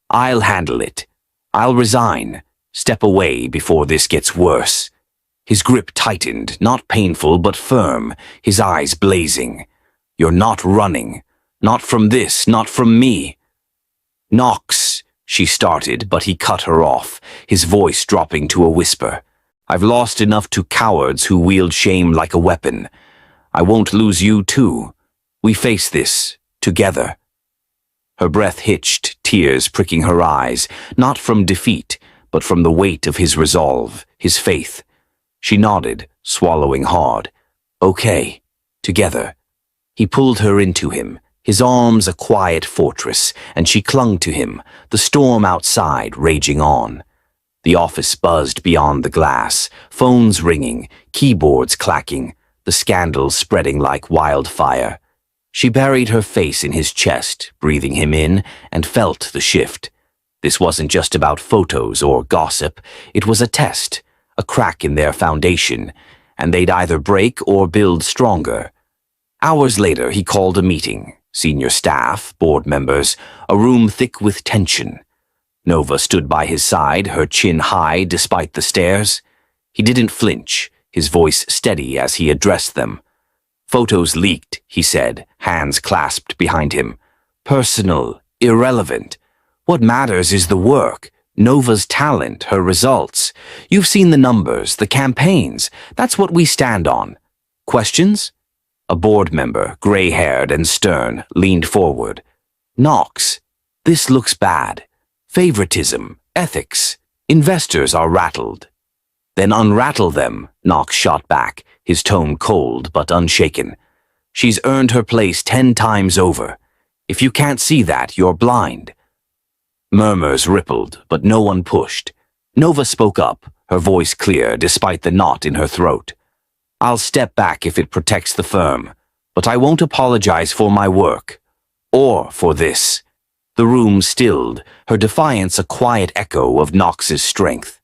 I'll handle it. I'll resign. Step away before this gets worse." His grip tightened, not painful but firm, his eyes blazing. "You're not running. Not from this, not from me." "Knox," she started, but he cut her off, his voice dropping to a whisper. "I've lost enough to cowards who wield shame like a weapon. I won't lose you too. We face this, together." Her breath hitched, tears pricking her eyes, not from defeat, but from the weight of his resolve, his faith. She nodded, swallowing hard. "Okay, together." He pulled her into him, his arms a quiet fortress, and she clung to him, the storm outside raging on. The office buzzed beyond the glass, phones ringing, keyboards clacking, the scandals spreading like wildfire. She buried her face in his chest, breathing him in, and felt the shift. This wasn't just about photos or gossip. It was a test, a crack in their foundation, and they'd either break or build stronger. Hours later, he called a meeting. Senior staff, board members, a room thick with tension. Nova stood by his side, her chin high despite the stares. He didn't flinch, his voice steady as he addressed them. Photos leaked, he said, hands clasped behind him. Personal, irrelevant. What matters is the work, Nova's talent, her results. You've seen the numbers, the campaigns. That's what we stand on. Questions? A board member, gray-haired and stern, leaned forward. Knox, this looks bad. Favoritism, ethics. Investors are rattled. Then unrattle them, Knox shot back, his tone cold but unshaken. She's earned her place 10 times over. If you can't see that, you're blind. Murmurs rippled, but no one pushed. Nova spoke up, her voice clear despite the knot in her throat. I'll step back if it protects the firm, but I won't apologize for my work. Or for this. The room stilled, her defiance a quiet echo of Knox's strength.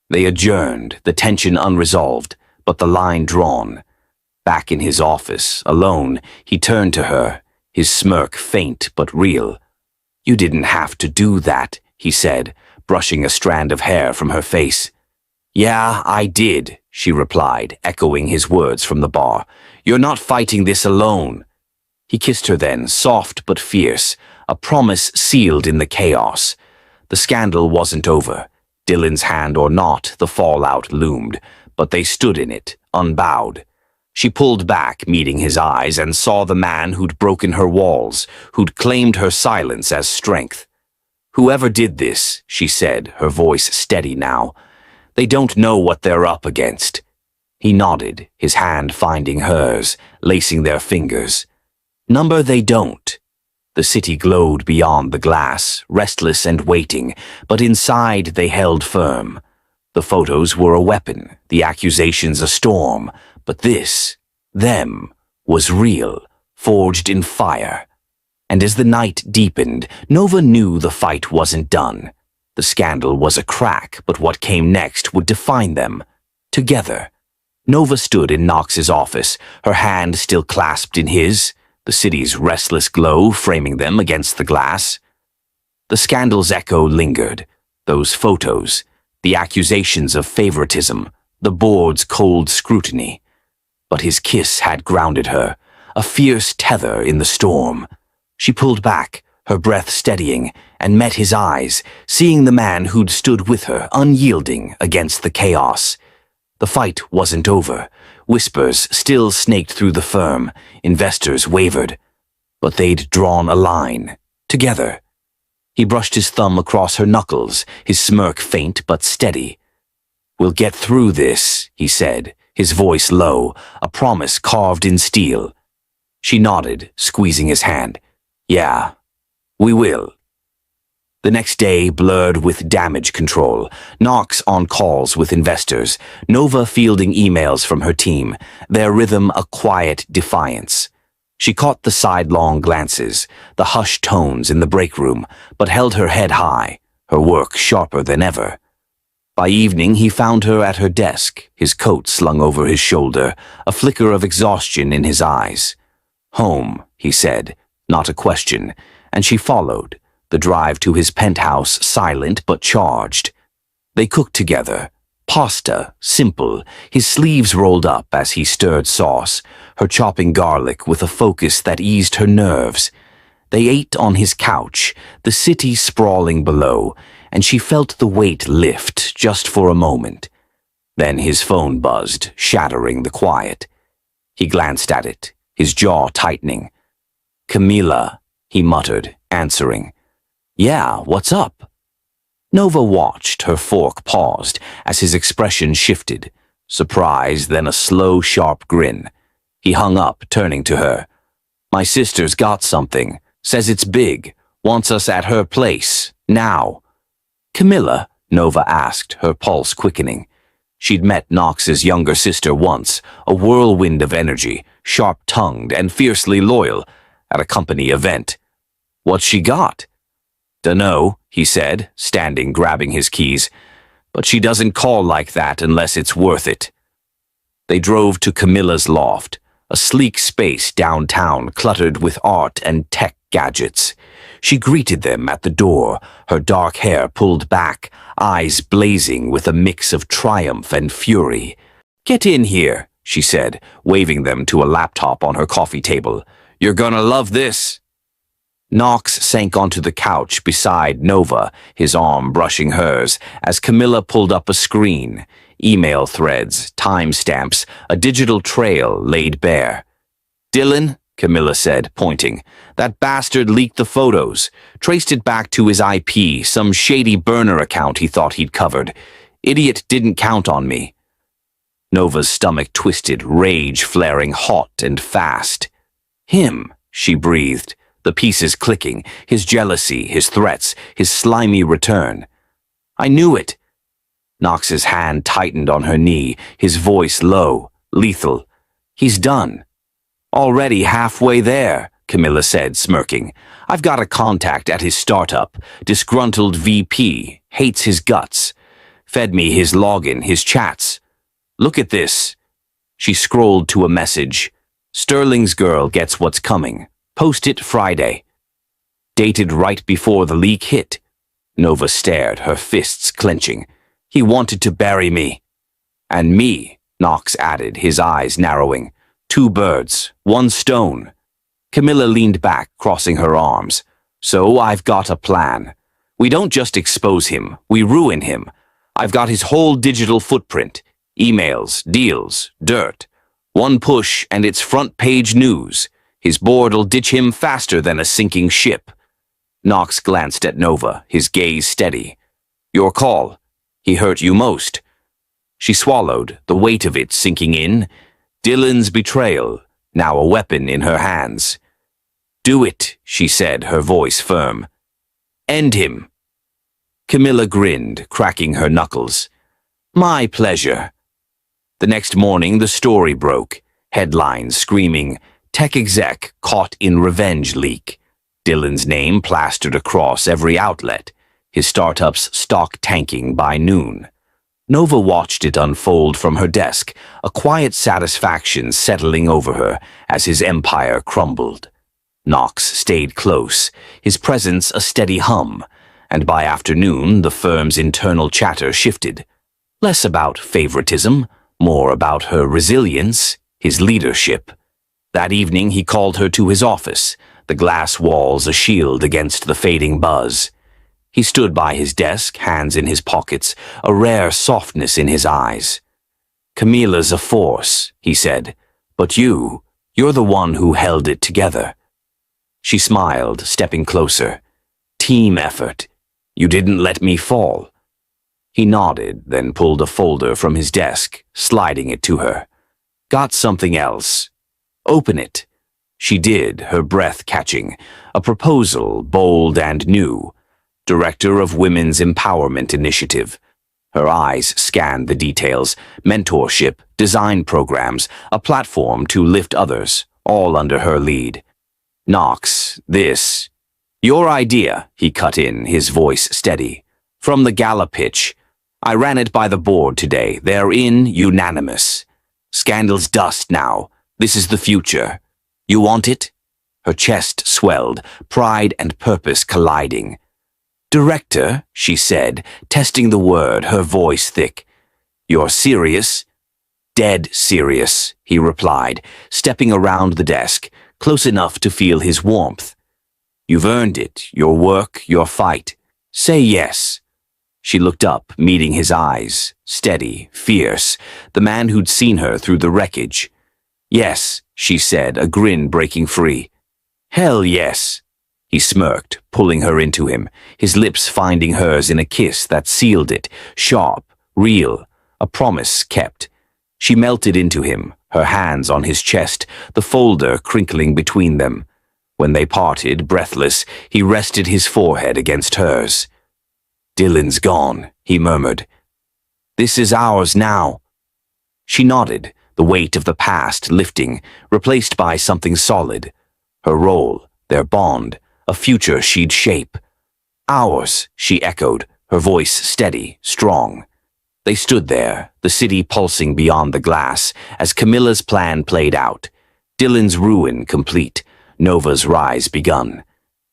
They adjourned, the tension unresolved, but the line drawn. Back in his office, alone, he turned to her, his smirk faint but real. You didn't have to do that, he said, brushing a strand of hair from her face. Yeah, I did, she replied, echoing his words from the bar. You're not fighting this alone. He kissed her then, soft but fierce, a promise sealed in the chaos. The scandal wasn't over. Dylan's hand or not, the fallout loomed, but they stood in it, unbowed. She pulled back, meeting his eyes, and saw the man who'd broken her walls, who'd claimed her silence as strength. Whoever did this, she said, her voice steady now, they don't know what they're up against. He nodded, his hand finding hers, lacing their fingers. Number they don't. The city glowed beyond the glass, restless and waiting, but inside they held firm. The photos were a weapon, the accusations a storm, but this, them, was real, forged in fire. And as the night deepened, Nova knew the fight wasn't done. The scandal was a crack, but what came next would define them. Together. Nova stood in Knox's office, her hand still clasped in his, the city's restless glow framing them against the glass. The scandal's echo lingered. Those photos, the accusations of favoritism, the board's cold scrutiny. But his kiss had grounded her, a fierce tether in the storm. She pulled back, her breath steadying, and met his eyes, seeing the man who'd stood with her, unyielding against the chaos. The fight wasn't over. Whispers still snaked through the firm. Investors wavered. But they'd drawn a line. Together. He brushed his thumb across her knuckles, his smirk faint but steady. We'll get through this, he said, his voice low, a promise carved in steel. She nodded, squeezing his hand. Yeah, we will. The next day blurred with damage control, Knox on calls with investors, Nova fielding emails from her team, their rhythm a quiet defiance. She caught the sidelong glances, the hushed tones in the break room, but held her head high, her work sharper than ever. By evening he found her at her desk, his coat slung over his shoulder, a flicker of exhaustion in his eyes. Home, he said, not a question, and she followed, the drive to his penthouse silent but charged. They cooked together. Pasta, simple, his sleeves rolled up as he stirred sauce, her chopping garlic with a focus that eased her nerves. They ate on his couch, the city sprawling below, and she felt the weight lift just for a moment. Then his phone buzzed, shattering the quiet. He glanced at it, his jaw tightening. Camila, he muttered, answering. Yeah, what's up? Nova watched, her fork paused, as his expression shifted. Surprise, then a slow, sharp grin. He hung up, turning to her. My sister's got something. Says it's big. Wants us at her place. Now. Camilla? Nova asked, her pulse quickening. She'd met Knox's younger sister once, a whirlwind of energy, sharp-tongued and fiercely loyal, at a company event. What's she got? Dunno, he said, standing grabbing his keys. But she doesn't call like that unless it's worth it. They drove to Camilla's loft, a sleek space downtown cluttered with art and tech gadgets. She greeted them at the door, her dark hair pulled back, eyes blazing with a mix of triumph and fury. "Get in here," she said, waving them to a laptop on her coffee table. "You're gonna love this." Knox sank onto the couch beside Nova, his arm brushing hers, as Camilla pulled up a screen. Email threads, timestamps, a digital trail laid bare. "Dylan," Camilla said, pointing, "that bastard leaked the photos, traced it back to his IP, some shady burner account he thought he'd covered. Idiot didn't count on me." Nova's stomach twisted, rage flaring hot and fast. "Him," she breathed, the pieces clicking, his jealousy, his threats, his slimy return. "I knew it." Knox's hand tightened on her knee, his voice low, lethal. "He's done." "Already halfway there," Camilla said, smirking. "I've got a contact at his startup, disgruntled VP, hates his guts. Fed me his login, his chats. Look at this." She scrolled to a message. "Sterling's girl gets what's coming. Post it Friday." Dated right before the leak hit. Nova stared, her fists clenching. "He wanted to bury me." "And me," Knox added, his eyes narrowing. "Two birds, one stone." Camilla leaned back, crossing her arms. "So I've got a plan. We don't just expose him, we ruin him. I've got his whole digital footprint. Emails, deals, dirt. One push and it's front-page news. His board'll ditch him faster than a sinking ship." Knox glanced at Nova, his gaze steady. "Your call. He hurt you most." She swallowed, the weight of it sinking in. Dylan's betrayal, now a weapon in her hands. "Do it," she said, her voice firm. "End him." Camilla grinned, cracking her knuckles. "My pleasure." The next morning, the story broke. Headlines screaming, "Tech exec caught in revenge leak." Dylan's name plastered across every outlet, his startup's stock tanking by noon. Nova watched it unfold from her desk, a quiet satisfaction settling over her as his empire crumbled. Knox stayed close, his presence a steady hum, and by afternoon the firm's internal chatter shifted. Less about favoritism, more about her resilience, his leadership. That evening he called her to his office, the glass walls a shield against the fading buzz. He stood by his desk, hands in his pockets, a rare softness in his eyes. "Camilla's a force," he said, "but you're the one who held it together." She smiled, stepping closer. "Team effort. You didn't let me fall." He nodded, then pulled a folder from his desk, sliding it to her. "Got something else. Open it." She did, her breath catching. A proposal, bold and new. Director of Women's Empowerment Initiative. Her eyes scanned the details. Mentorship, design programs, a platform to lift others, all under her lead. "Knox, this. Your idea," he cut in, his voice steady. "From the gala pitch. I ran it by the board today. They're in unanimous. Scandal's dust now. This is the future. You want it?" Her chest swelled, pride and purpose colliding. "Director," she said, testing the word, her voice thick. "You're serious?" "Dead serious," he replied, stepping around the desk, close enough to feel his warmth. "You've earned it, your work, your fight. Say yes." She looked up, meeting his eyes, steady, fierce, the man who'd seen her through the wreckage. "Yes," she said, a grin breaking free. "Hell yes." He smirked, pulling her into him, his lips finding hers in a kiss that sealed it, sharp, real, a promise kept. She melted into him, her hands on his chest, the folder crinkling between them. When they parted, breathless, he rested his forehead against hers. "Dylan's gone," he murmured. "This is ours now." She nodded, the weight of the past lifting, replaced by something solid. Her role, their bond, a future she'd shape. "Ours," she echoed, her voice steady, strong. They stood there, the city pulsing beyond the glass, as Camilla's plan played out. Dylan's ruin complete, Nova's rise begun.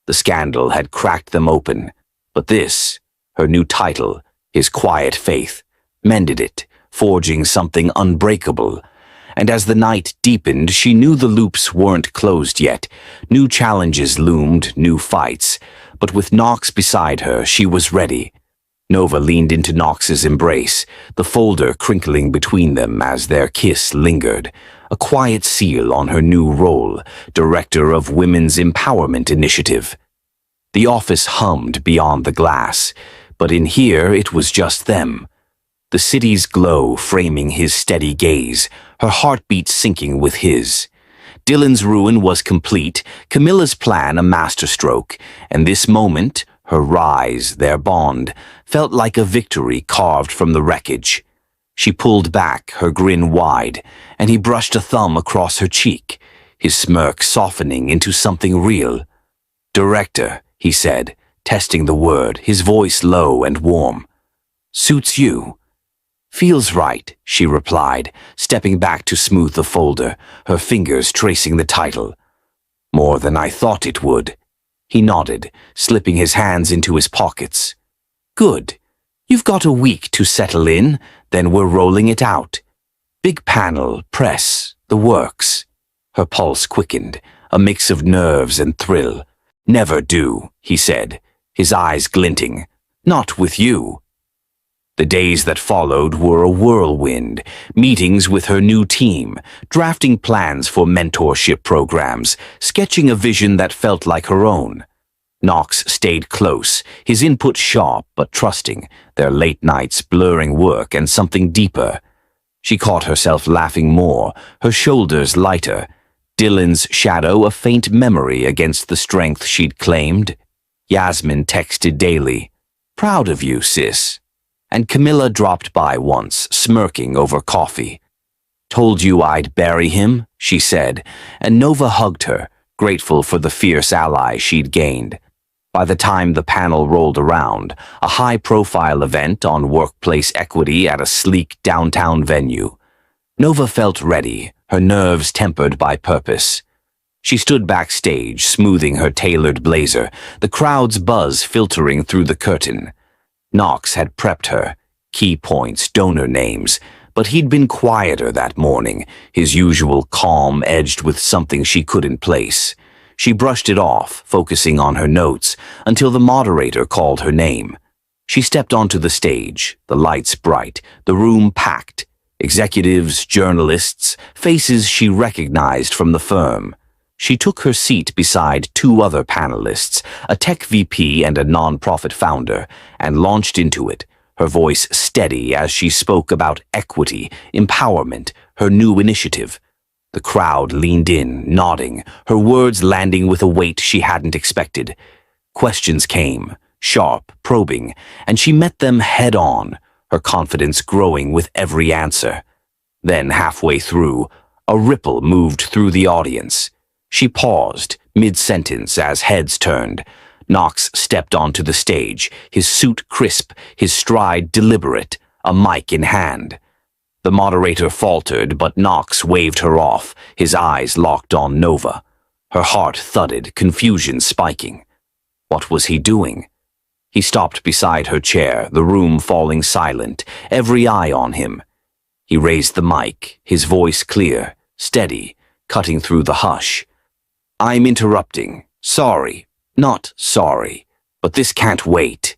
The scandal had cracked them open, but this, her new title, his quiet faith, mended it, forging something unbreakable. And as the night deepened, she knew the loops weren't closed yet. New challenges loomed, new fights, but with Knox beside her, she was ready. Nova leaned into Knox's embrace, the folder crinkling between them as their kiss lingered, a quiet seal on her new role, Director of Women's Empowerment Initiative. The office hummed beyond the glass, but in here it was just them. The city's glow framing his steady gaze, her heartbeat syncing with his. Dylan's ruin was complete, Camilla's plan a masterstroke, and this moment, her rise, their bond, felt like a victory carved from the wreckage. She pulled back, her grin wide, and he brushed a thumb across her cheek, his smirk softening into something real. "Director," he said, testing the word, his voice low and warm. "Suits you." "Feels right," she replied, stepping back to smooth the folder, her fingers tracing the title. "More than I thought it would." He nodded, slipping his hands into his pockets. "Good. You've got a week to settle in, then we're rolling it out. Big panel, press, the works." Her pulse quickened, a mix of nerves and thrill. "Never do," he said, his eyes glinting. "Not with you." The days that followed were a whirlwind, meetings with her new team, drafting plans for mentorship programs, sketching a vision that felt like her own. Knox stayed close, his input sharp but trusting, their late nights blurring work and something deeper. She caught herself laughing more, her shoulders lighter, Dylan's shadow a faint memory against the strength she'd claimed. Yasmin texted daily, "Proud of you, sis." And Camilla dropped by once, smirking over coffee. "Told you I'd bury him," she said, and Nova hugged her, grateful for the fierce ally she'd gained. By the time the panel rolled around, a high-profile event on workplace equity at a sleek downtown venue, Nova felt ready, her nerves tempered by purpose. She stood backstage, smoothing her tailored blazer, the crowd's buzz filtering through the curtain. Knox had prepped her, key points, donor names, but he'd been quieter that morning, his usual calm edged with something she couldn't place. She brushed it off, focusing on her notes, until the moderator called her name. She stepped onto the stage, the lights bright, the room packed. Executives, journalists, faces she recognized from the firm. She took her seat beside two other panelists, a tech VP and a non-profit founder, and launched into it, her voice steady as she spoke about equity, empowerment, her new initiative. The crowd leaned in, nodding, her words landing with a weight she hadn't expected. Questions came, sharp, probing, and she met them head-on, her confidence growing with every answer. Then, halfway through, a ripple moved through the audience. She paused, mid-sentence, as heads turned. Knox stepped onto the stage, his suit crisp, his stride deliberate, a mic in hand. The moderator faltered, but Knox waved her off, his eyes locked on Nova. Her heart thudded, confusion spiking. What was he doing? He stopped beside her chair, the room falling silent, every eye on him. He raised the mic, his voice clear, steady, cutting through the hush. "I'm interrupting. Sorry. Not sorry. But this can't wait."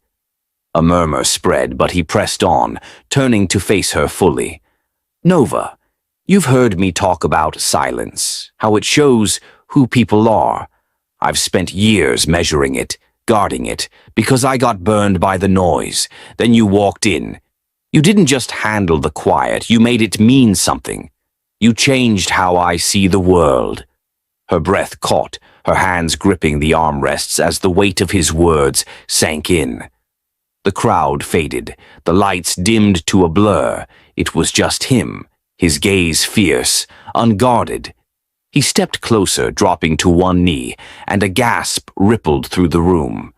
A murmur spread, but he pressed on, turning to face her fully. "Nova, you've heard me talk about silence, how it shows who people are. I've spent years measuring it, guarding it, because I got burned by the noise. Then you walked in. You didn't just handle the quiet, you made it mean something. You changed how I see the world." Her breath caught, her hands gripping the armrests as the weight of his words sank in. The crowd faded, the lights dimmed to a blur. It was just him, his gaze fierce, unguarded. He stepped closer, dropping to one knee, and a gasp rippled through the room.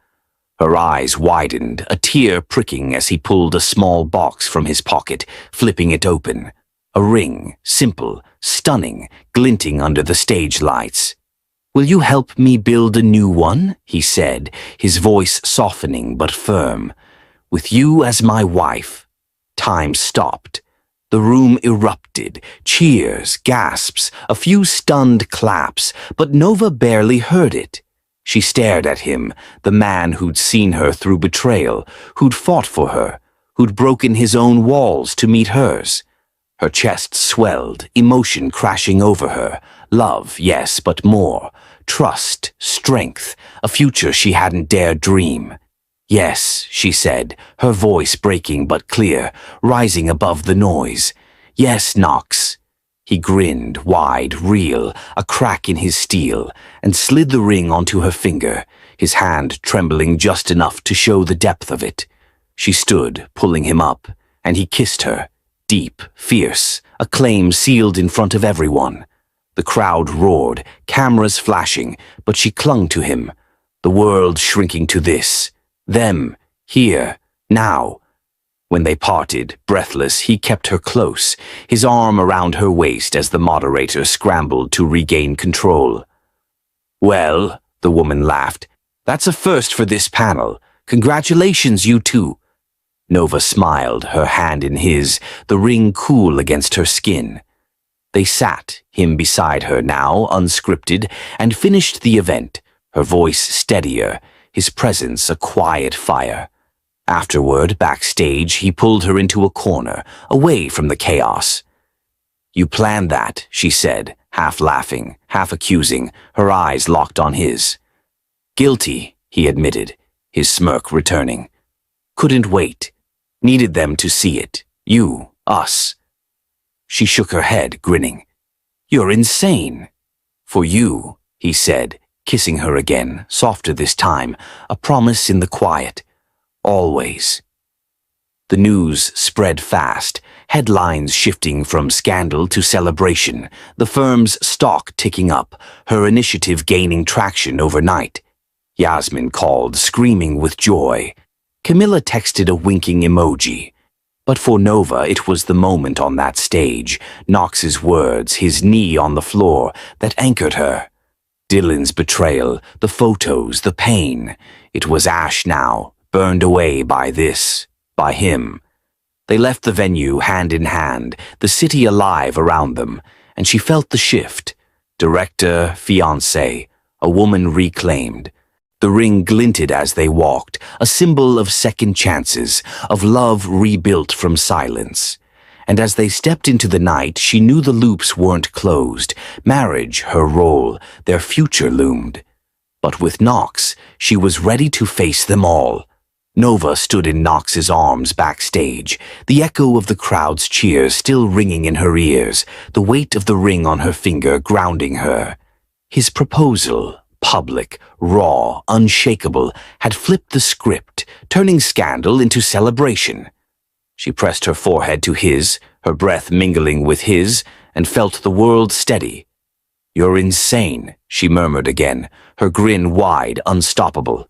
Her eyes widened, a tear pricking as he pulled a small box from his pocket, flipping it open. A ring, simple, stunning, glinting under the stage lights. "Will you help me build a new one?" he said, his voice softening but firm. "With you as my wife." Time stopped. The room erupted. Cheers, gasps, a few stunned claps, but Nova barely heard it. She stared at him, the man who'd seen her through betrayal, who'd fought for her, who'd broken his own walls to meet hers. Her chest swelled, emotion crashing over her. Love, yes, but more. Trust, strength, a future she hadn't dared dream. "Yes," she said, her voice breaking but clear, rising above the noise. "Yes, Knox." He grinned, wide, real, a crack in his steel, and slid the ring onto her finger, his hand trembling just enough to show the depth of it. She stood, pulling him up, and he kissed her, deep, fierce, a claim sealed in front of everyone. The crowd roared, cameras flashing, but she clung to him, the world shrinking to this. Them, here, now. When they parted, breathless, he kept her close, his arm around her waist as the moderator scrambled to regain control. "Well," the woman laughed, "that's a first for this panel. Congratulations, you two." Nova smiled, her hand in his, the ring cool against her skin. They sat, him beside her now, unscripted, and finished the event, her voice steadier, his presence a quiet fire. Afterward, backstage, he pulled her into a corner, away from the chaos. "You planned that," she said, half laughing, half accusing, her eyes locked on his. "Guilty," he admitted, his smirk returning. "Couldn't wait. Needed them to see it. You, us." She shook her head, grinning. "You're insane." "For you," he said, kissing her again, softer this time, a promise in the quiet. "Always." The news spread fast, headlines shifting from scandal to celebration, the firm's stock ticking up, her initiative gaining traction overnight. Yasmin called, screaming with joy. Camilla texted a winking emoji. But for Nova, it was the moment on that stage, Knox's words, his knee on the floor, that anchored her. Dylan's betrayal, the photos, the pain. It was ash now, burned away by this, by him. They left the venue hand in hand, the city alive around them, and she felt the shift. Director, fiancé, a woman reclaimed. The ring glinted as they walked, a symbol of second chances, of love rebuilt from silence. And as they stepped into the night, she knew the loops weren't closed. Marriage, her role, their future loomed. But with Knox, she was ready to face them all. Nova stood in Knox's arms backstage, the echo of the crowd's cheers still ringing in her ears, the weight of the ring on her finger grounding her. His proposal, public, raw, unshakable, had flipped the script, turning scandal into celebration. She pressed her forehead to his, her breath mingling with his, and felt the world steady. "You're insane," she murmured again, her grin wide, unstoppable.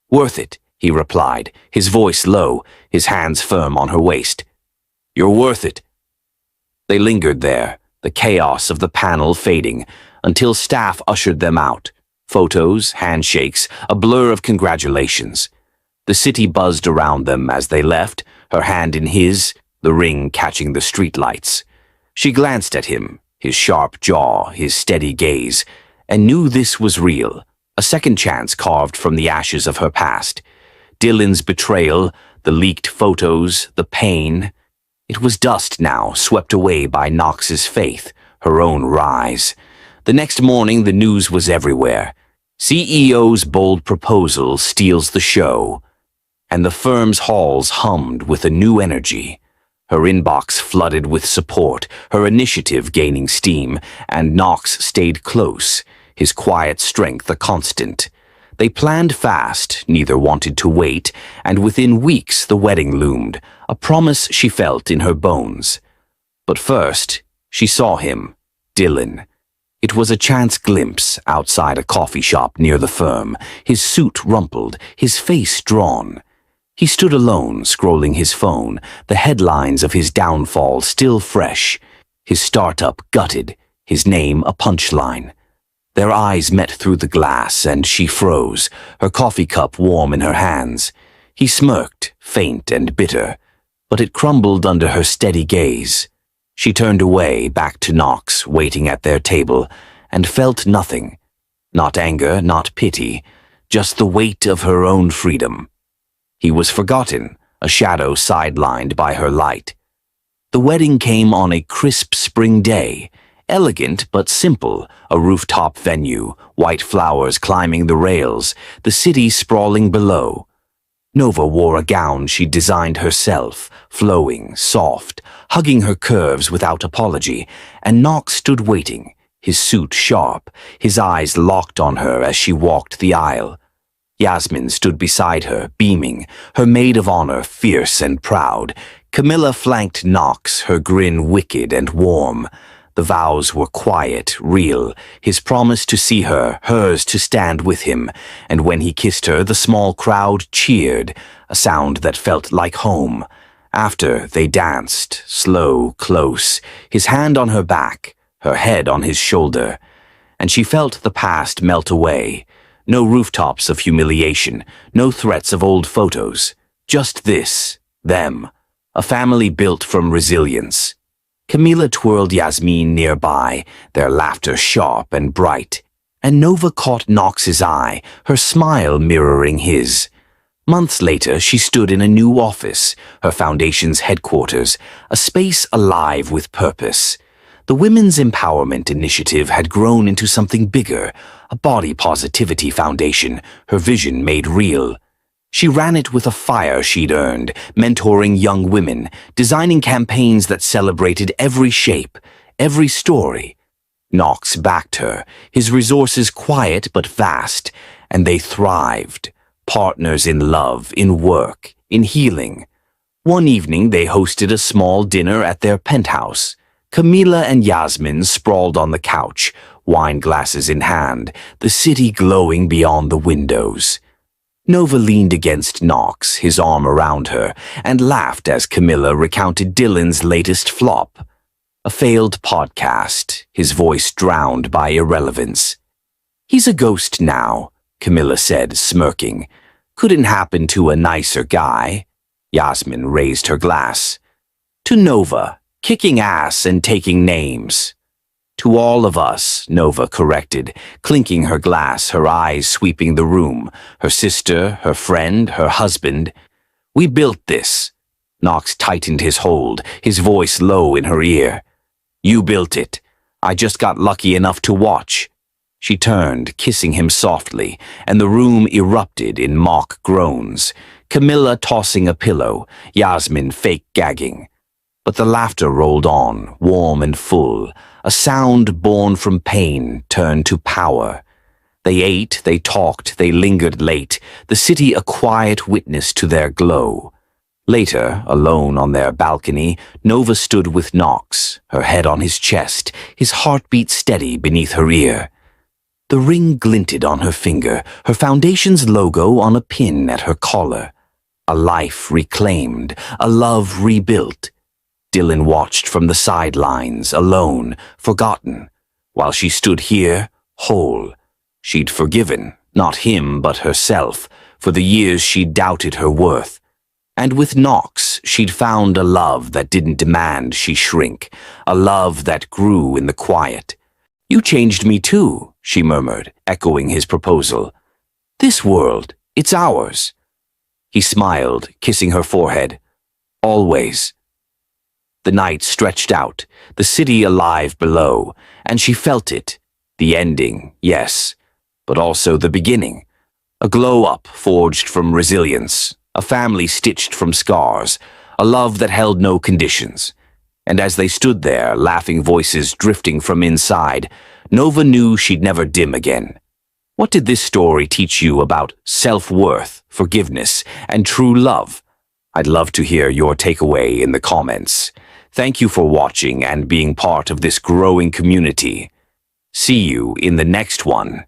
"Worth it," he replied, his voice low, his hands firm on her waist. "You're worth it." They lingered there, the chaos of the panel fading, until staff ushered them out. Photos, handshakes, a blur of congratulations. The city buzzed around them as they left, her hand in his, the ring catching the streetlights. She glanced at him, his sharp jaw, his steady gaze, and knew this was real, a second chance carved from the ashes of her past. Dylan's betrayal, the leaked photos, the pain. It was dust now, swept away by Knox's faith, her own rise. The next morning the news was everywhere. CEO's bold proposal steals the show. And the firm's halls hummed with a new energy. Her inbox flooded with support, her initiative gaining steam, and Knox stayed close, his quiet strength a constant. They planned fast, neither wanted to wait, and within weeks the wedding loomed, a promise she felt in her bones. But first, she saw him, Dylan. It was a chance glimpse outside a coffee shop near the firm, his suit rumpled, his face drawn. He stood alone, scrolling his phone, the headlines of his downfall still fresh, his startup gutted, his name a punchline. Their eyes met through the glass, and she froze, her coffee cup warm in her hands. He smirked, faint and bitter, but it crumbled under her steady gaze. She turned away, back to Knox, waiting at their table, and felt nothing. Not anger, not pity, just the weight of her own freedom. He was forgotten, a shadow sidelined by her light. The wedding came on a crisp spring day, elegant but simple, a rooftop venue, white flowers climbing the rails, the city sprawling below. Nova wore a gown she'd designed herself, flowing, soft, hugging her curves without apology, and Knox stood waiting, his suit sharp, his eyes locked on her as she walked the aisle. Yasmin stood beside her, beaming, her maid of honor fierce and proud. Camilla flanked Knox, her grin wicked and warm. The vows were quiet, real, his promise to see her, hers to stand with him, and when he kissed her, the small crowd cheered, a sound that felt like home. After, they danced, slow, close, his hand on her back, her head on his shoulder, and she felt the past melt away. No rooftops of humiliation, no threats of old photos. Just this, them, a family built from resilience. Camila twirled Yasmin nearby, their laughter sharp and bright, and Nova caught Knox's eye, her smile mirroring his. Months later, she stood in a new office, her foundation's headquarters, a space alive with purpose. The Women's Empowerment Initiative had grown into something bigger, a body positivity foundation, her vision made real. She ran it with a fire she'd earned, mentoring young women, designing campaigns that celebrated every shape, every story. Knox backed her, his resources quiet but vast, and they thrived. Partners in love, in work, in healing. One evening they hosted a small dinner at their penthouse. Camila and Yasmin sprawled on the couch, wine glasses in hand, the city glowing beyond the windows. Nova leaned against Knox, his arm around her, and laughed as Camilla recounted Dylan's latest flop. A failed podcast, his voice drowned by irrelevance. "He's a ghost now," Camilla said, smirking. "Couldn't happen to a nicer guy." Yasmin raised her glass. "To Nova, kicking ass and taking names." "To all of us," Nova corrected, clinking her glass, her eyes sweeping the room, her sister, her friend, her husband. "We built this." Knox tightened his hold, his voice low in her ear. "You built it. I just got lucky enough to watch." She turned, kissing him softly, and the room erupted in mock groans. Camilla tossing a pillow, Yasmin fake gagging. But the laughter rolled on, warm and full, a sound born from pain turned to power. They ate, they talked, they lingered late, the city a quiet witness to their glow. Later, alone on their balcony, Nova stood with Knox, her head on his chest, his heartbeat steady beneath her ear. The ring glinted on her finger, her foundation's logo on a pin at her collar. A life reclaimed, a love rebuilt. Dylan watched from the sidelines, alone, forgotten, while she stood here, whole. She'd forgiven, not him but herself, for the years she'd doubted her worth. And with Knox, she'd found a love that didn't demand she shrink, a love that grew in the quiet. "You changed me too," she murmured, echoing his proposal. "This world, it's ours." He smiled, kissing her forehead. "Always." The night stretched out, the city alive below, and she felt it. The ending, yes, but also the beginning. A glow-up forged from resilience, a family stitched from scars, a love that held no conditions. And as they stood there, laughing voices drifting from inside, Nova knew she'd never dim again. What did this story teach you about self-worth, forgiveness, and true love? I'd love to hear your takeaway in the comments. Thank you for watching and being part of this growing community. See you in the next one.